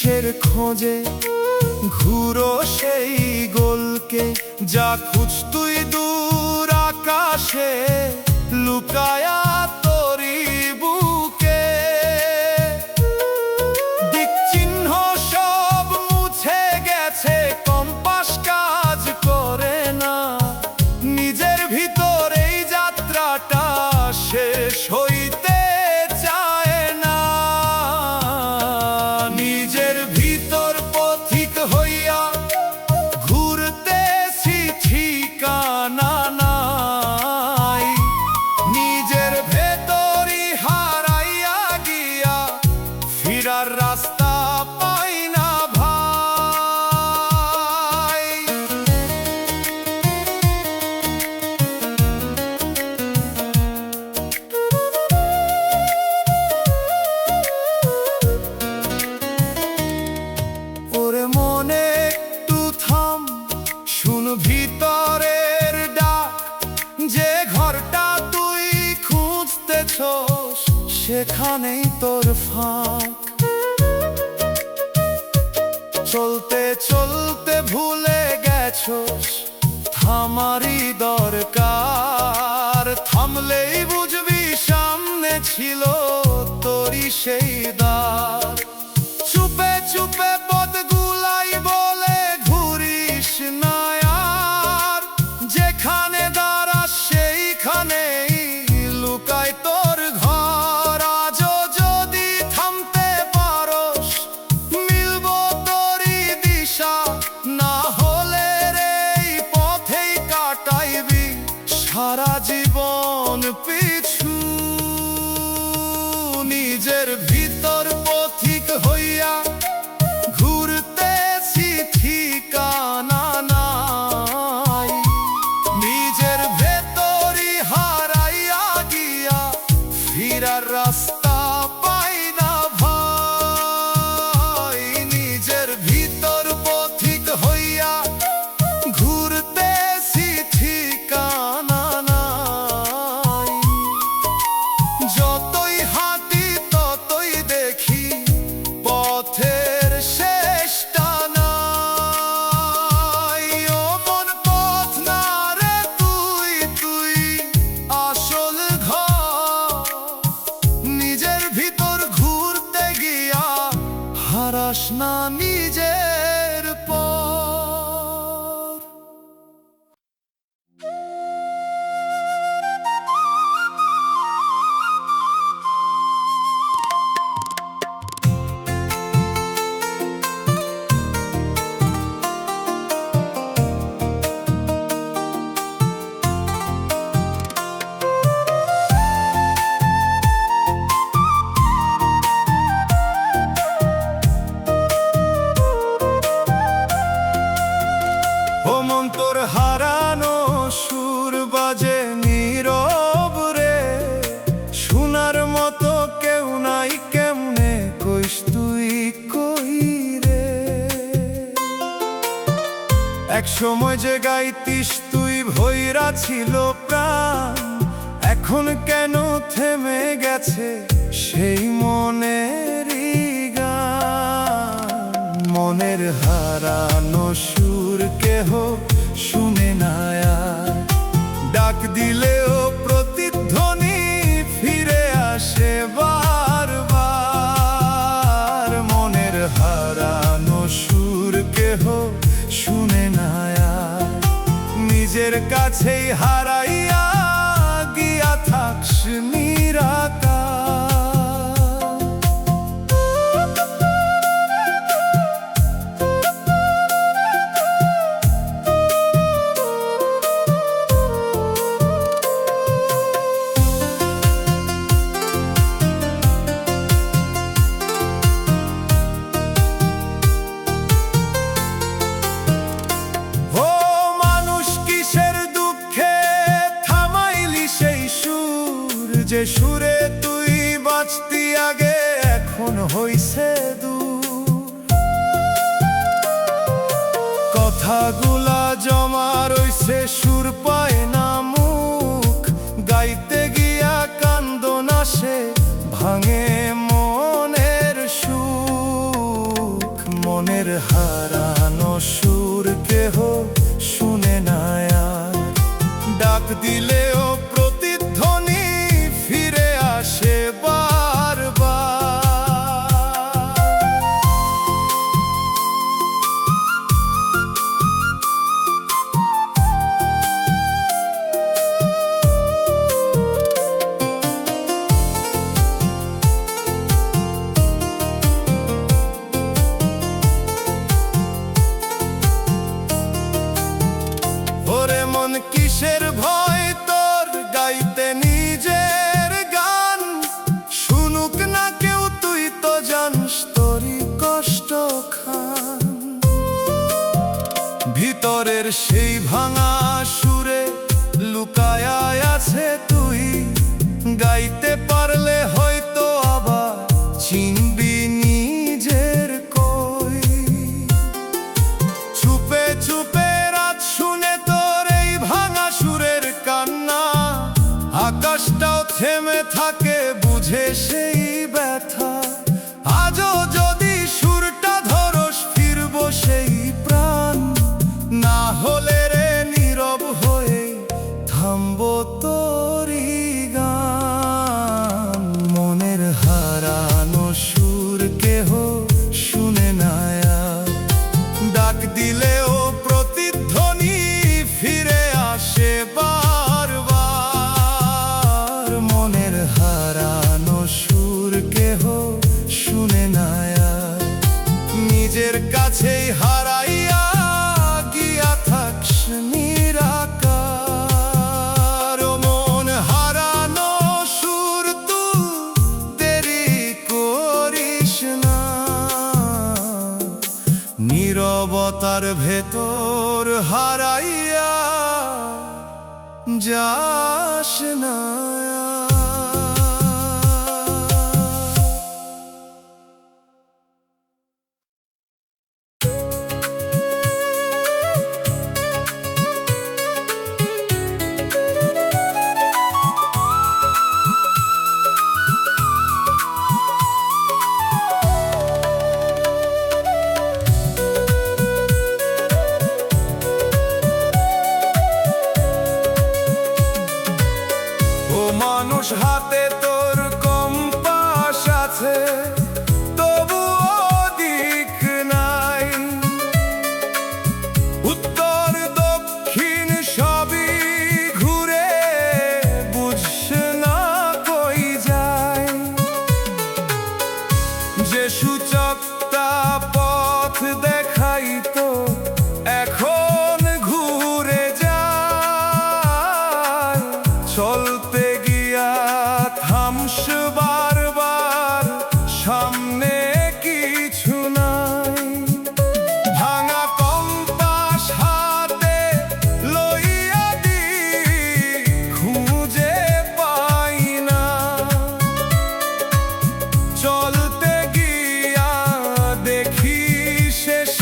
কিসের খোঁজে ঘুরো সেই গোলকে, যা খুঁজ তুই দূর আকাশে লুকায়া তোরি বুকে। দিক চিহ্ন সব মুছে গেছে, কম্পাস কাজ করে না, নিজের ভিতর এই যাত্রাটা শেষ হইতে চায় না। নিজের ভিতর পথিক হইয়া ঘুরতেছি ঠিকানা নাই, নিজের ভেতরই হারাইয়া গিয়া ফিরার রাস্তা পাই না ভাই। ওরে মনে একটু থাম, শুন ভিতরের ডাক, যে ঘরটা তুই খুঁজতেছস সেখানেই তোর ফাঁক। চলতে চলতে ভুলে গেছস থামারই দরকার, থামলেই বুঝবি সামনে ছিল তোরই সেই দ্বার। চুপে চুপে পথগুলাই বলে ঘুরিস না আর, যেখানে দাঁড়াস সেইখানেই লুকায় তোর ঘর। আজও যদি থামতে পারস মিলবো তোরই দিশা, না হলে রে এই পথেই কাটাইবি সারা জীবন পিছু। নিজের ভিতর পথিক হইয়া ঘুরতেছি ঠিকানা নাই, নিজের ভেতরই হারাইয়া গিয়া ফিরার রাস্তা পাই না ভাই। নিজের ভিতর পথিক হইয়া ঘুরতেছি ঠিকানা নাই, যতই হাঁটি ততই দেখি পথের শেষটা নাই। ও মন পথ না রে তুই, তুই আসল ঘর, নিজের ভিতর ঘুরতে গিয়া হারাস না নিজের পথ। ও মন তোর হারানো সুর বাজে নীরব রে, শোনার মতো কেউ নাই, কেমনে কইস তুই কই রে। এক সময় যে গাইতিস তুই ভৈরা ছিল প্রাণ, এখন কেন থেমে গেছে সেই মনেরই গান। মনের হারানো সুর কেহ শুনে না আর, ডাক দিলেও প্রতিধ্বনি ফিরে আসে বারবার। মনের হারানো সুর কেহ শুনে না আর, নিজের কাছেই হারাইয়া গিয়া থাকস নিরাকার। ও মানুষ কিসের দুঃখে থামাইলি সেই সুর, যে সুরে তুই বাঁচতি আগে এখন হইছে দূর। কথাগুলা জমা রইছে সুর পায় না মুখ, গাইতে গিয়া কান্দন আসে ভাঙে মনের সুখ। হারানো সুর কেহ শুনে না আর। ডাক দিলেও প্রতিধ্বনি ফিরে আসে বারবার। ওরে মন কিসের ভয় তোর গাইতে নিজের গান, শুনুক না কেউ তুই তো জানিস তোরই কষ্ট খান। ভিতরের সেই ভাঙা সুরে লুকায় আছে তুই, গাইতে পারলে হয়তো আবার চিনবি নিজের কই। চুপে চুপে রাত শুনে তোর এই ভাঙা সুরের কান্না, আকাশটাও থেমে থাকে বুঝে সেই ব্যথা। আজও যদি সুরটা ধরস ফিরবো সেই প্রাণ, না হলে রে নীরব হয়ে থামবো তোরই গান। মনের হারানো সুর কেহ শুনে না আর। ডাক দিলেও প্রতিধ্বনি ফিরে আসে বারবার। মনের হারানো সুর কেহ শুনে না আর। নিজের কাছেই হারাইয়া গিয়া থাকস নিরাকার। ও মন হারানো সুর তুই দেরি করিস না, নীরবতার ভেতর হারাইয়া যাস না। ও মানুষ হাতে তোর কম্পাস আছে, তবুও দিক নাই। উত্তর দক্ষিণ সবই ঘুরে বুঝস না কই যায়। যে সূচকটা পথ দেখাইতো এখন ঘুরে যায়। চলতে গিয়া থামস বারবার, সামনে কিছু নাই। ভাঙা কম্পাস হাতে লইয়া দি খুঁজে পাই না। চলতে গিয়া দেখি শেষ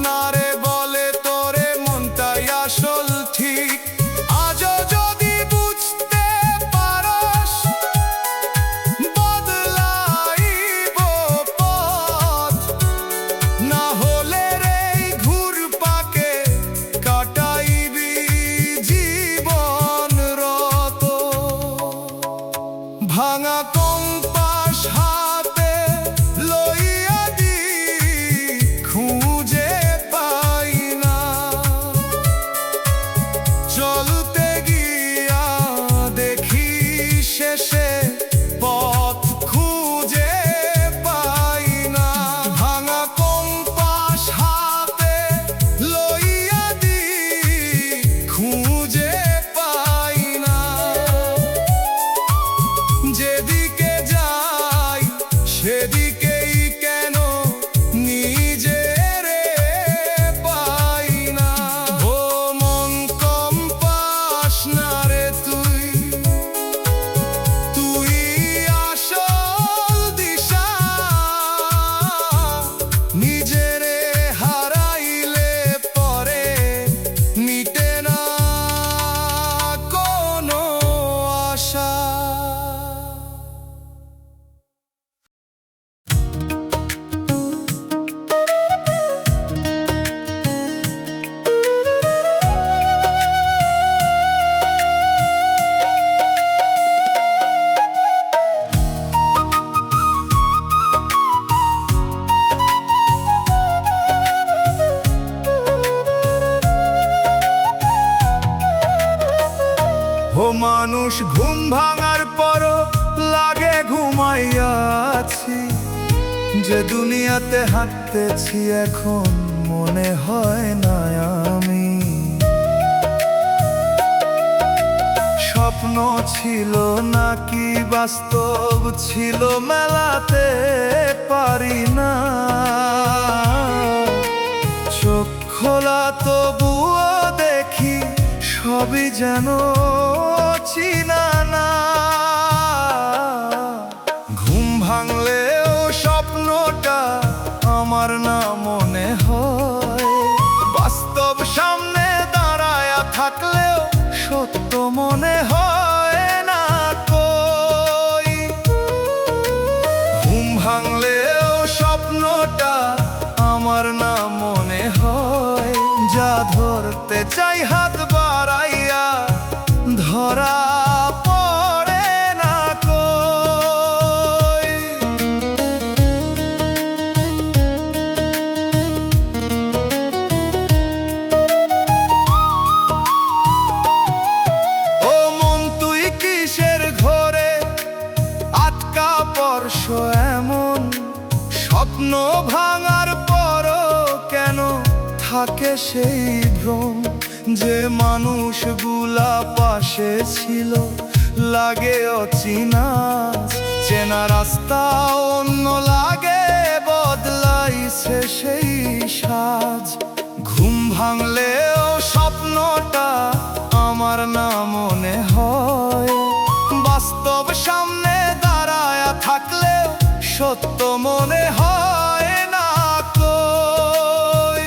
না রে বলে তোরে মনটাই আসল ঠিক। আজও যদি বুঝতে পারস বদলাইব পথ, না হলে রে ঘুরপাকে কাটাইবি জীবন রত। ভাঙা কম্পাস হাতে লইয়া দি খুঁজে পাই না, চলতে গিয়া দেখি শেষে পথ খুঁজে পাই না। ভাঙা কম্পাস হাতে লইয়া দি খুঁজে পাই না, যেদিকে যাই সেদিকেই কেন নিজেরে পাই না। ও মন কম্পাস না রে তুই, তুই আসল দিশা। নিজেরে হারাইলে পরে মিটে না কোনো আশা। ও মানুষ ঘুম ভাঙার পরও লাগে ঘুমাইয়াছি, যে দুনিয়াতে হাঁটতেছি এখন মনে হয় না আমি। স্বপ্ন ছিল নাকি বাস্তব ছিল মেলাতে পারি না। চোখ খোলা তবুও দেখি সবই যেন চিনা না। ঘুম ভাঙলেও স্বপ্নটা আমার না মনে হয়, বাস্তব সামনে দাঁড়ায়া থাকলেও সত্য মনে হয় না কই। ঘুম ভাঙলেও স্বপ্নটা আমার না মনে হয়, যা ধরতে চাই হাত বাড়াইয়া ধরা পড়ে না কই। ও মন তুই কিসের ঘরে আটকা পড়স এমন, স্বপ্ন ভাঙার পরও কেন থাকে সেই ভ্রম। যে মানুষগুলা পাশে ছিল লাগে অচেনা, চেনা রাস্তা অন্য লাগে বদলাইছে সেই সাজ। ঘুম ভাঙলেও স্বপ্নটা আমার না মনে হয়, বাস্তব সামনে দাঁড়ায়া থাকলেও সত্য মনে হয় না কই।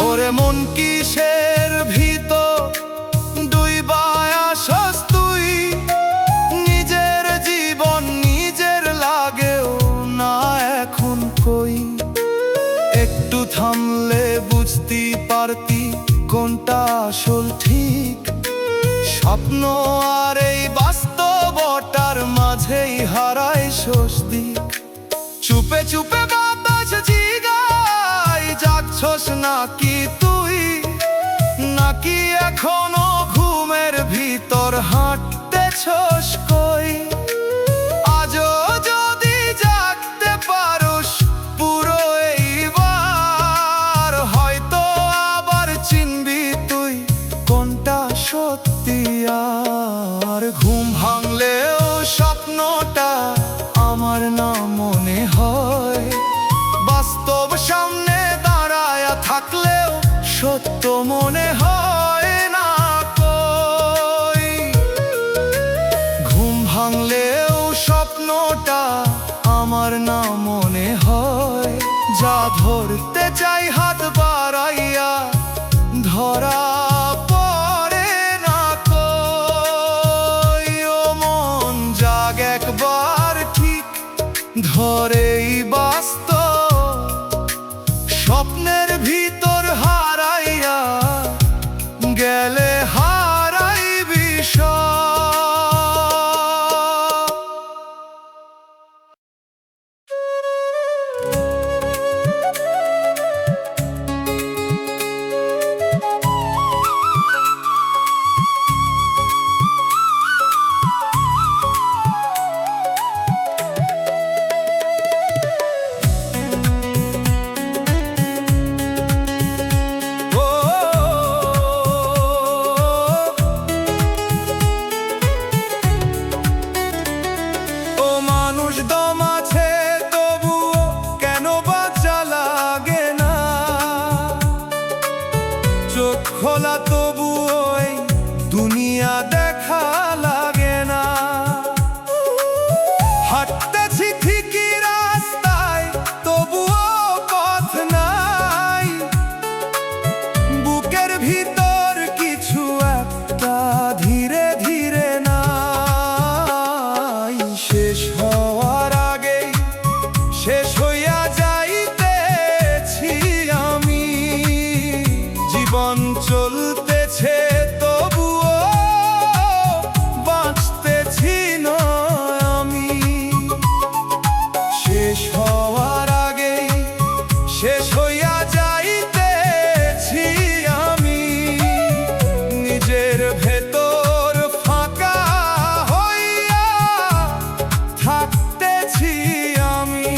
ওরে মন কিসের ভিতর ডুইবায় আসস তুই, নিজের জীবন নিজের লাগেও না এখন কই। একটু থামলে বুঝতে পারতি কোনটা আসল ঠিক, স্বপ্ন আর এই বাস্তবতার মাঝেই হারায় স্বস্তিক। চুপে চুপে বাতাস জিগায় জাগছস নাকি তুই, নাকি এখনো ঘুমের ভিতর হাঁটতেছস কই। আজও যদি জাগতে পারোস পুরো এইবার, হয়তো আবার চিনবি তুই কোনটা সত্যি। আর ঘুম ভাঙলেও স্বপ্নটা আমার না মনে হয়, বাস্তব সামনে দাঁড়ায়া থাকলেও সত্য মনে হয় না কই। ঘুম ভাঙলেও স্বপ্নটা আমার না মনে হয়। যা ধরতে চাই হাত বাড়াইয়া ধরা পড়ে না কই। ও মন জাগ একবার ঠিক ধরেই বাস্তব, স্বপ্নের ভিতর হারাইয়া গেলে হারাই বিষয়। খোলা তবু ওই দুনিয়া দেখা লাগে না। হাঁটতেছি ঠিকই রাস্তায় তবুও পথ নাই। বুকের ভিতর কিছু একটা ধীরে ধীরে নাই। শেষ হওয়ার আগেই শেষ হইয়া যাইতেছি আমি। জীবন চলতেছে তবুও বাঁচতেছি না আমি। শেষ হওয়ার আগেই শেষ হইয়া যাইতেছি আমি। নিজের ভেতর ফাঁকা হইয়া থাকতেছি আমি।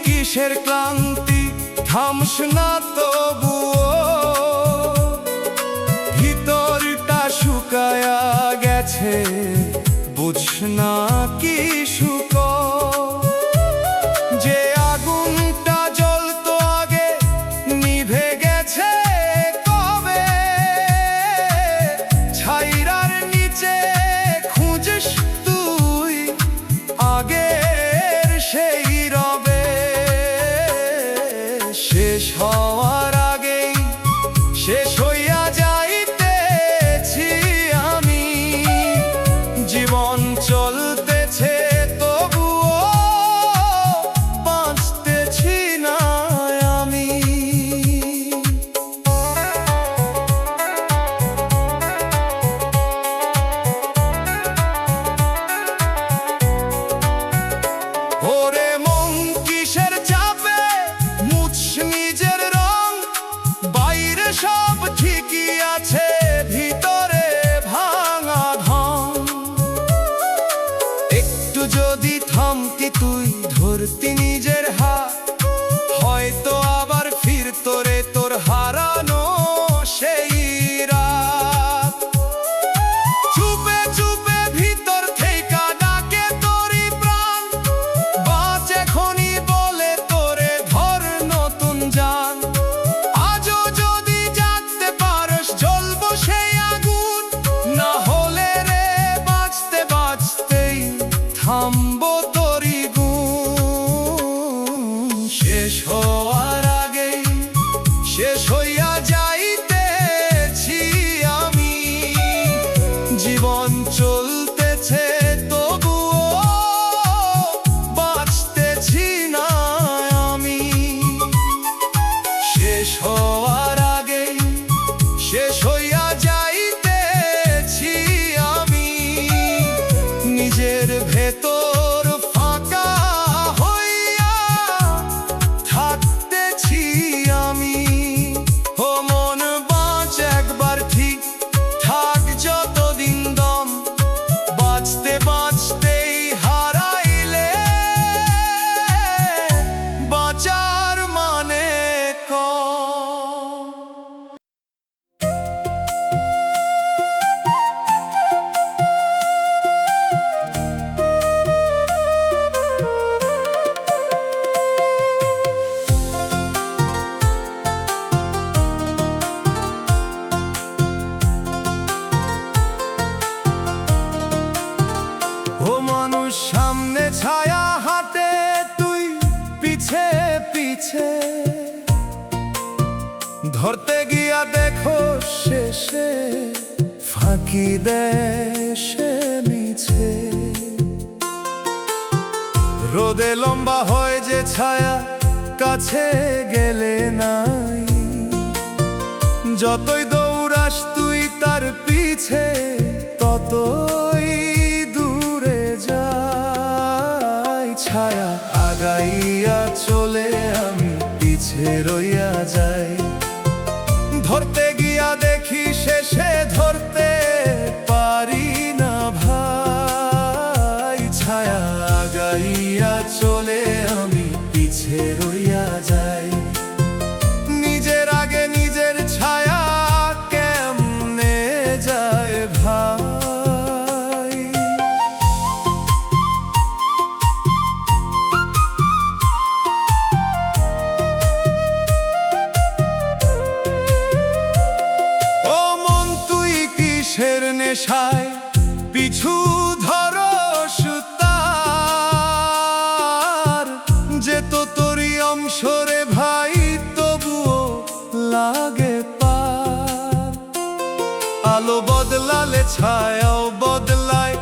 কিসের ক্লান্তি থামস না তবুও, ভিতরটা শুকায়া গেছে বুঝ না কি শুক। যে আগুনটা জ্বলতো আগে নিভে গেছে কবে। ছাইরার নিচে খুঁজিস তুই আগের সেই রবে। শেষ হওয়ার আগেই শেষ হইয়া যাইতেছি আমি। জীবন চলতে ধরতে গিয়া দেখো শেষে ফাঁকি দেয় সে মিছে। রোদে লম্বা হয় যে ছায়া, কাছে গেলে নাই। যতই দৌড়াস তুই তার পিছে, ততই দূরে যাই। ছায়া আগাইয়া চলে, আমি পিছে রইয়া যাই। ধরতে গিয়া দেখি শেষে ধরতে পারি না ভাই। ছায়া আগাইয়া চলে, আমি পিছে রইয়া যাই। নিজের আগে নিজের ছায়া কেমনে যায় ভাই। ও মন তুই কিসের নেশায় পিছু ধরস তার, যে তো তোরই অংশরে ভাই, তবুও লাগে পার। আলো বদলালে ছায়াও বদলায়,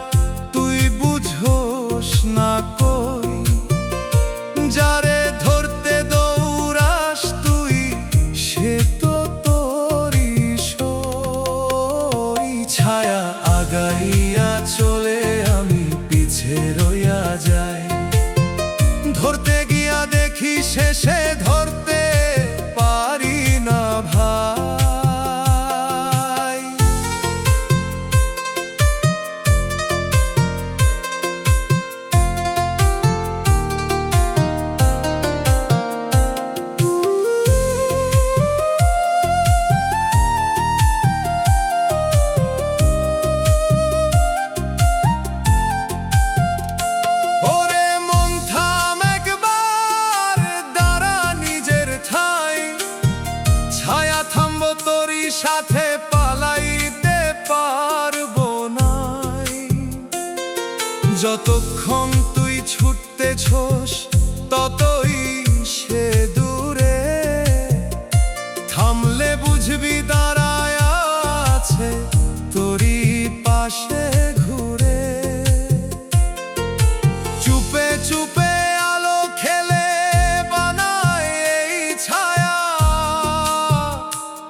তুই বুঝোস না কই। যারে ধরতে দৌড়াস তুই, সে তো তোরই সই। ছায়া আগাইয়া চলে, আমি পিছে রইয়া যাই। ধরতে গিয়া দেখি শেষে ধরতে পারি না ভাই। ওরে মন থাম একবার, দাঁড়া নিজের ঠাই। ছায়া থামবো তোরই সাথে, পালাইতে পারবো নাই। যতক্ষণ তুই ছুটতেছোস, ততই সে দূরে। থামলে বুঝবি দাঁড়ায় আছে তোরই পাশে ঘুরে। চুপে চুপে আলো খেলে বানায় এই ছায়া,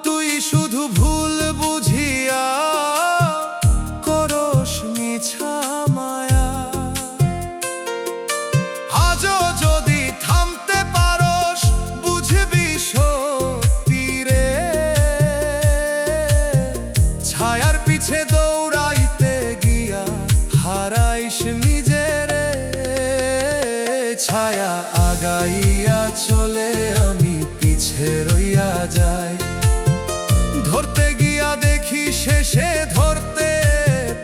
তুই শুধু ভুল বুঝিয়া করস মিছা মায়া। আজও যদি থামতে পারস, বুঝবি সত্যি রে। ছায়ার পিছে দৌড়াইতে গিয়া হারাইস নিজেরে। ছায়া আগাইয়া চলে, আমি পিছে রইয়া যাই। ধরতে গিয়া দেখি শেষে ধরতে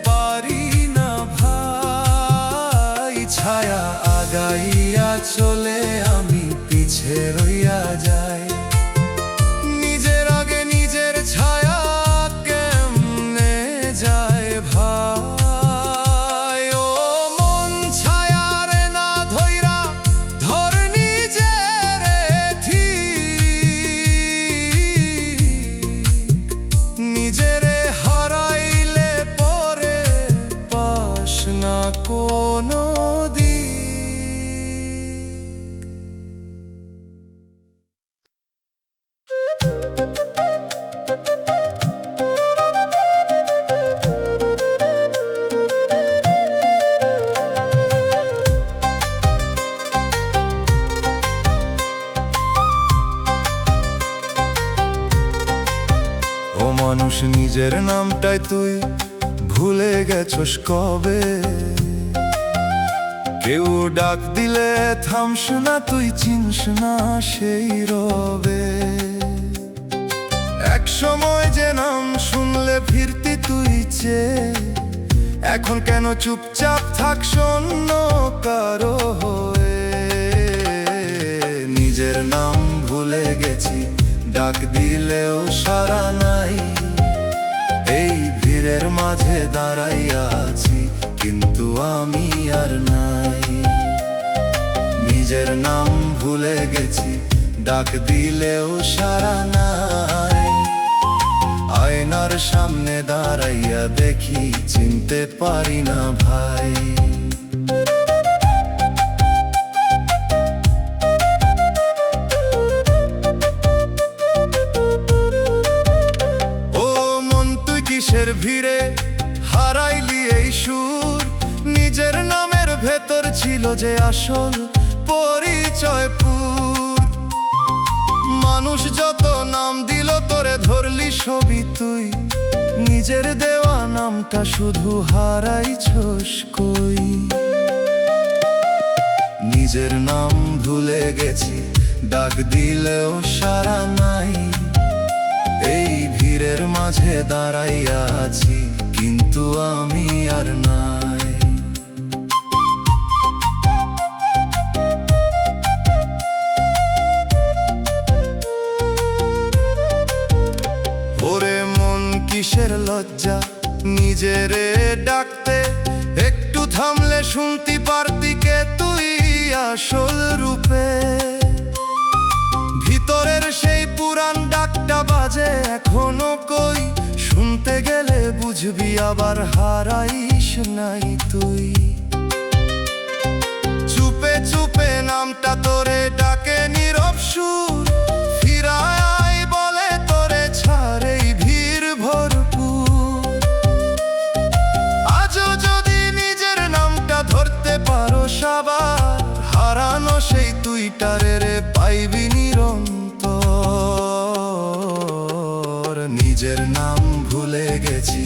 পারি না ভাই। ছায়া আগাইয়া চলে, আমি পিছে রইয়া যাই। নিজের আগে নিজের ছায়া কেমনে যায় ভাই। ও মন ছায়ারে না ধইরা, ধর নিজেরে ঠিক। নিজেরে হারাইলে পরে পাস না কোনো দিক। ও মানুষ, নিজের নামটাই তুই ভুলে গেছস কবে। কেউ ডাক দিলে থামস না, তুই চিনস না সেই রবে। এক সময় যে নাম শুনলে ফিরতি তুই চেয়ে, এখন কেন চুপচাপ থাকস অন্য কারো হয়ে। নিজের নাম ভুলে গেছি, ডাক দিলেও সাড়া নাই। এই ভিড়ের মাঝে দাঁড়াইয়া আছি, কিন্তু আমি আর নাই। নিজের নাম ভুলে গেছি, ডাক দিলেও সাড়া নাই। আয়নার সামনে দাঁড়াইয়া দেখি চিনতে পারি না ভাই। ও মন তুই কিসের ভিড়ে হারাইলি এই সুর, নিজের নামের ভেতর ছিল যে আসল পরিচয়পুর। মানুষ যত নাম দিল তোরে ধরলি ছবি তুই, নিজের দেওয়া নামটা শুধু হারাইছস কই। নিজের নাম ভুলে গেছি, ডাক দিলেও সাড়া নাই। এই ভিড়ের মাঝে দাঁড়াইয়া আছি, কিন্তু আমি আর নাই। ওরে মন কিসের লজ্জা নিজেরে ডাকতে, একটু থামলে শুনতে পারতি কে তুই আসল রূপে। ভিতরের সেই পুরান ডাকটা বাজে এখনো কই, শুনতে গেলে বুঝবি আবার হারাইস নাই তুই। চুপে চুপে নামটা তোরে ডাকে নীরব সুর, ফিরায় বলে তোরে ছাড় এই ভিড় ভরপুর। আজও যদি নিজের নামটা ধরতে পারো সবার, হারানো সেই তুইটারে রে পাইবি নিরন্তর। নিজের নাম ভুলে গেছি,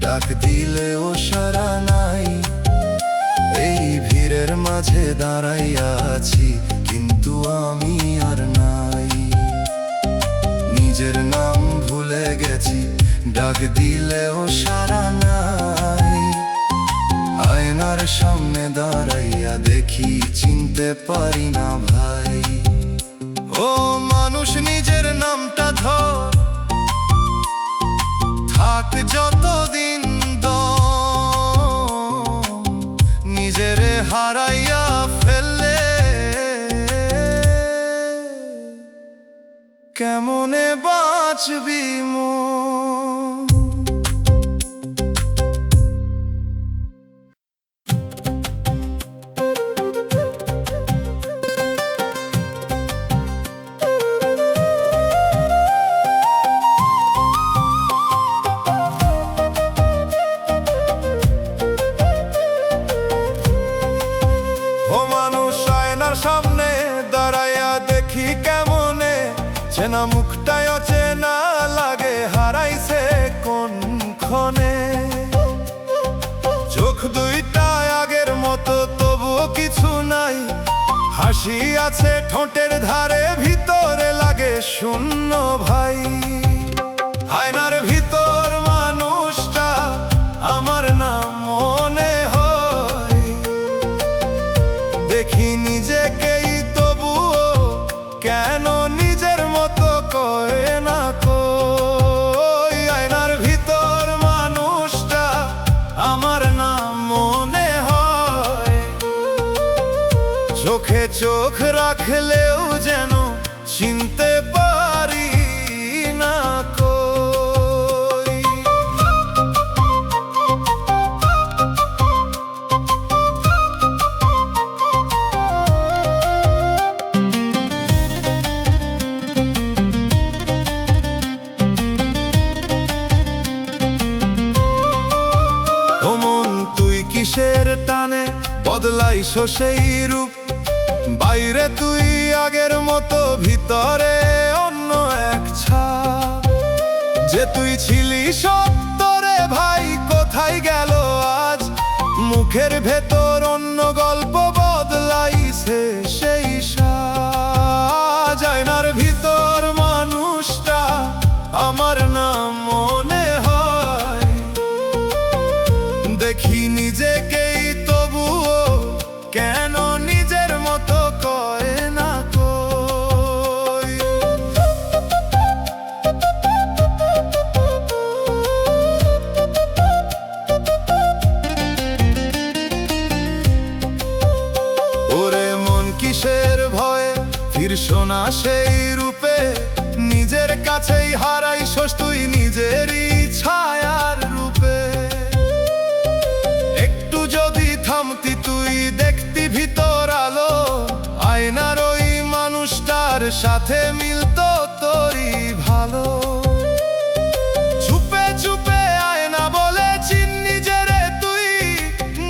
ডাক দিলেও সাড়া নাই। এই ভিড়ের মাঝে দাঁড়াইয়া আছি, কিন্তু আমি আর নাই। নিজের নাম ভুলে গেছি, ডাক দিলেও সাড়া নাই। আয়নার সামনে দাঁড়াইয়া দেখি চিনতে পারি না ভাই। ও মানুষ নিজের নামটা ধর, থাক যতদিন দম। নিজেরে হারাইয়া ফেললে কেমনে বাঁচবি মন। সামনে দাঁড়াইয়া দেখি কেমনে, চেনা মুখটাই অচেনা লাগে, হারাইছে কোন ক্ষণে। চোখ দুইটা আগের মতো তবুও কিছু নাই, হাসি আছে ঠোঁটের ধারে, ভিতরে লাগে শূন্য ভাই। আয়নার ভিতর মানুষটা আমার নাম মনে হয়, দেখি নিজেকেই তবুও কেন নিজের মতো কয় না কই। আয়নার ভিতর মানুষটা আমার নাম মনে হয়, চোখে চোখ রাখলেও যেন চিনতে পারি না কই। কিসের টানে বদলাইছ সেই রূপ, বাইরে তুই আগের মতো, ভিতরে অন্য এক ছাপ। যে তুই ছিলি সত্তরে ভাই কোথায় গেল আজ, মুখের ভেতর অন্য গল্প বদলাইছে সেই সাজ। আয়নার ভিতর মানুষটা আমার নাম মনে হয়, দেখি নিজেকেই তবুও কেন নিজের মতো কয় না কই। ওরে মন কিসের ভয়ে ফিরছো না সেই রূপে, নিজের কাছেই হারাইছস তুই নিজেরই ছায়ার রূপে। একটু যদি থামতি তুই দেখতি ভিতর আলো, আয়নার ওই মানুষটার সাথে মিলতো তোরই ভালো। চুপে চুপে আয়না বলে চিন নিজেরে তুই,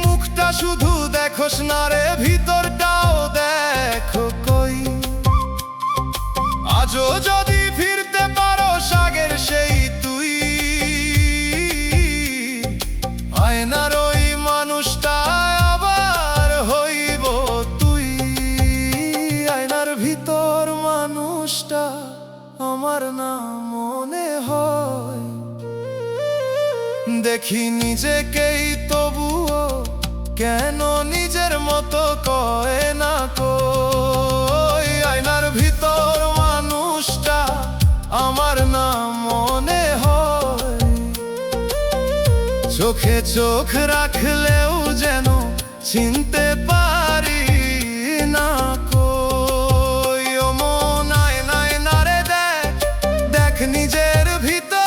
মুখটা শুধু দেখোস না রে, ভিতরটাও দেখো কই। আজও যদি ফিরতে পারোস আগের সেই তুই, আয়নার ওই মানুষটা আবার হইব তুই। আয়নার ভিতর মানুষটা আমার না মনে হয়, দেখি নিজেকেই তবুও কেন নিজের মতো কয় না কই। আয়নার ভিতর মানুষটা আমার না মনে হয়, চোখে চোখ রাখলেও যেন চিনতে পারি না কই। ও মন আয়নায় না রে দেখ, দেখ নিজের ভিতর,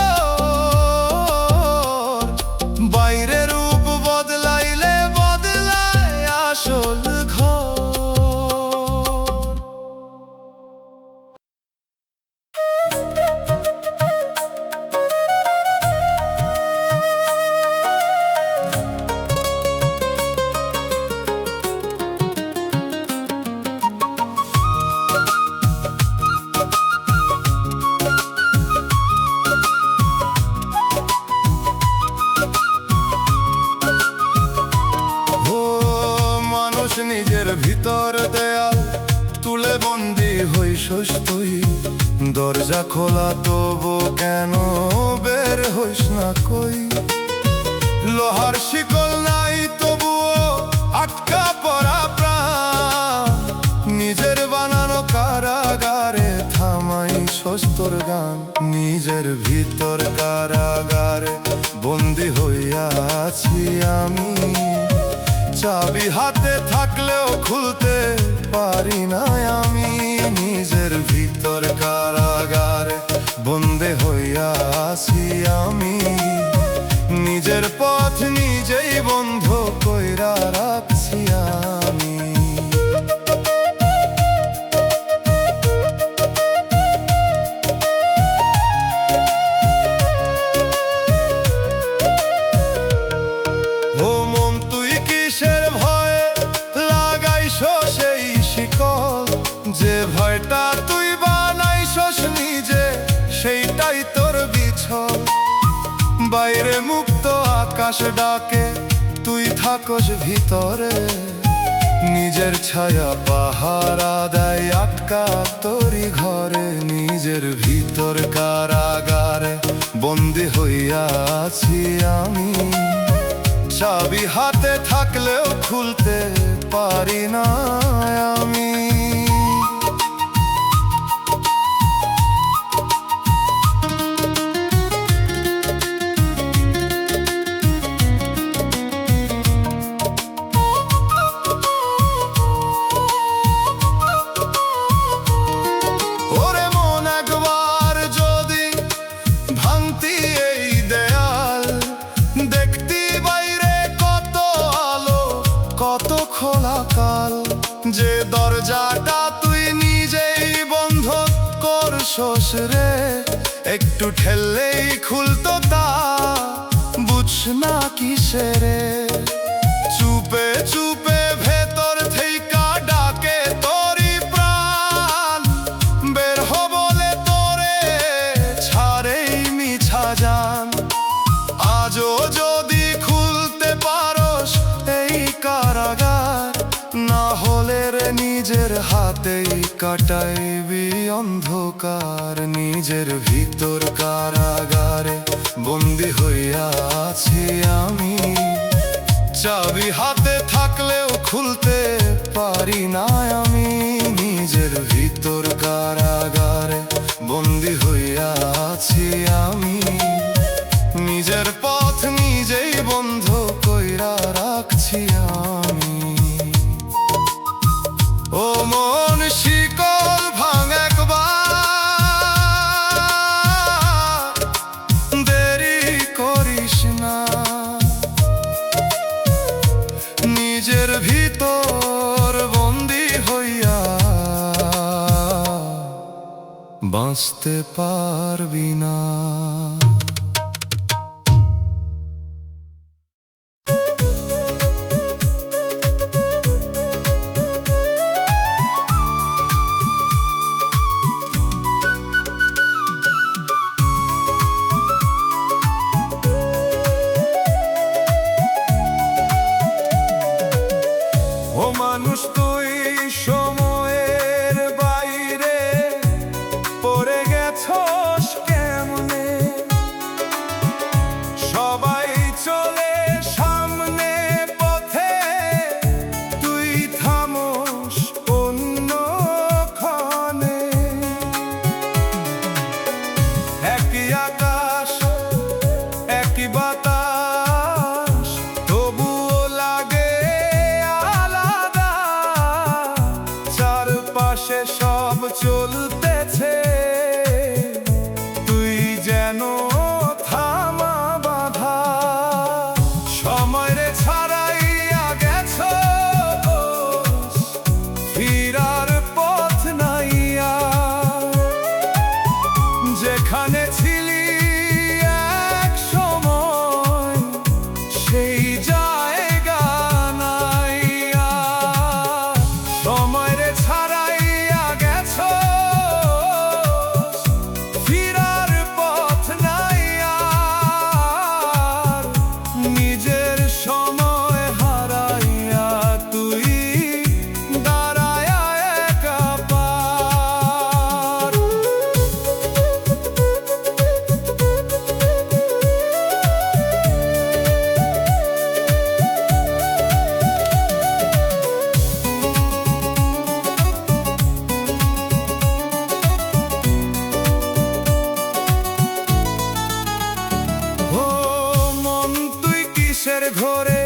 বাইরের রূপ বদলাইলে বদলায় আসল ঘর। নিজের ভিতর দেয়াল তুলে বন্দি হইছস তুই, দরজা খোলা তবু কেন বের হইস না কই। লোহার শিকল নাই তবুও আটকা পড়া প্রাণ, নিজের বানানো কারাগারে থামাইছস তোর গান। নিজের ভিতর কারাগারে বন্দি হইয়া আছি আমি, চাবি হাতে থাকলেও খুলতে পারি না আমি। নিজের ভিতর কারাগারে বন্দী হইয়া আছি আমি, নিজের পথ নিজেই বন্ধ কইরা রাখছি আমি। যে ভয়টা তুই বানাইছস নিজে, সেইটাই তোর বিছল। বাইরে মুক্ত আকাশ ডাকে, তুই থাকস ভিতরে, নিজের ছায়া পাহারা দেয় আটকা তোরই ঘরে। নিজের ভিতর কারাগারে বন্দি হইয়া আছি আমি, চাবি হাতে থাকলেও খুলতে পারি না আমি। খোলা কাল, যে দরজাটা তুই নিজেই বন্ধ করছস রে, একটু ঠেললেই খুলতো তা বুঝ না কিসেরে। চুপে চুপে ভেতর থেইকা ডাকে তোরই প্রাণ, বের হ বলে তোরে ছাড়েই মিছা জান। আজও যদি খুলতে পারোস এই কারাগার, না হলে রে নিজের হাতেই কাটাইবি অন্ধকার। নিজের ভিতর কারাগারে বন্দি হইয়া আছি আমি, চাবি হাতে থাকলেও খুলতে পারি না আমি। নিজের ভিতর কারাগারে বন্দি হইয়া আছি আমি, নিজের পথ নিজেই বন্ধ কইরা রাখছি আমি। ও মন শিকল ভাঙ একবার, বাঁচতে পারবি না। ও মানুষ তুই সময়ের বাইরে পড়ে গেছস কেমনে, সবাই চলে সামনে পথে তুই থামোস অন্যক্ষণে। একই আকাশ একই বাতাস তবুও লাগে আলাদা, চারপাশে সব চলতেছে তুই যেন থামা বাঁধা। সময় ছাড়াইয়া গেছস ফিরার পথ নাইয়া, যেখানে ছিলি এক সময় সেই জায়গা নাই আর। সময় ছাড়াইয়া গেছস ফিরার পথ নাই আর, নিজের সময় হারাইয়া তুই দাঁড়ায়া একা পার। ও মন তুই কিসের ঘরে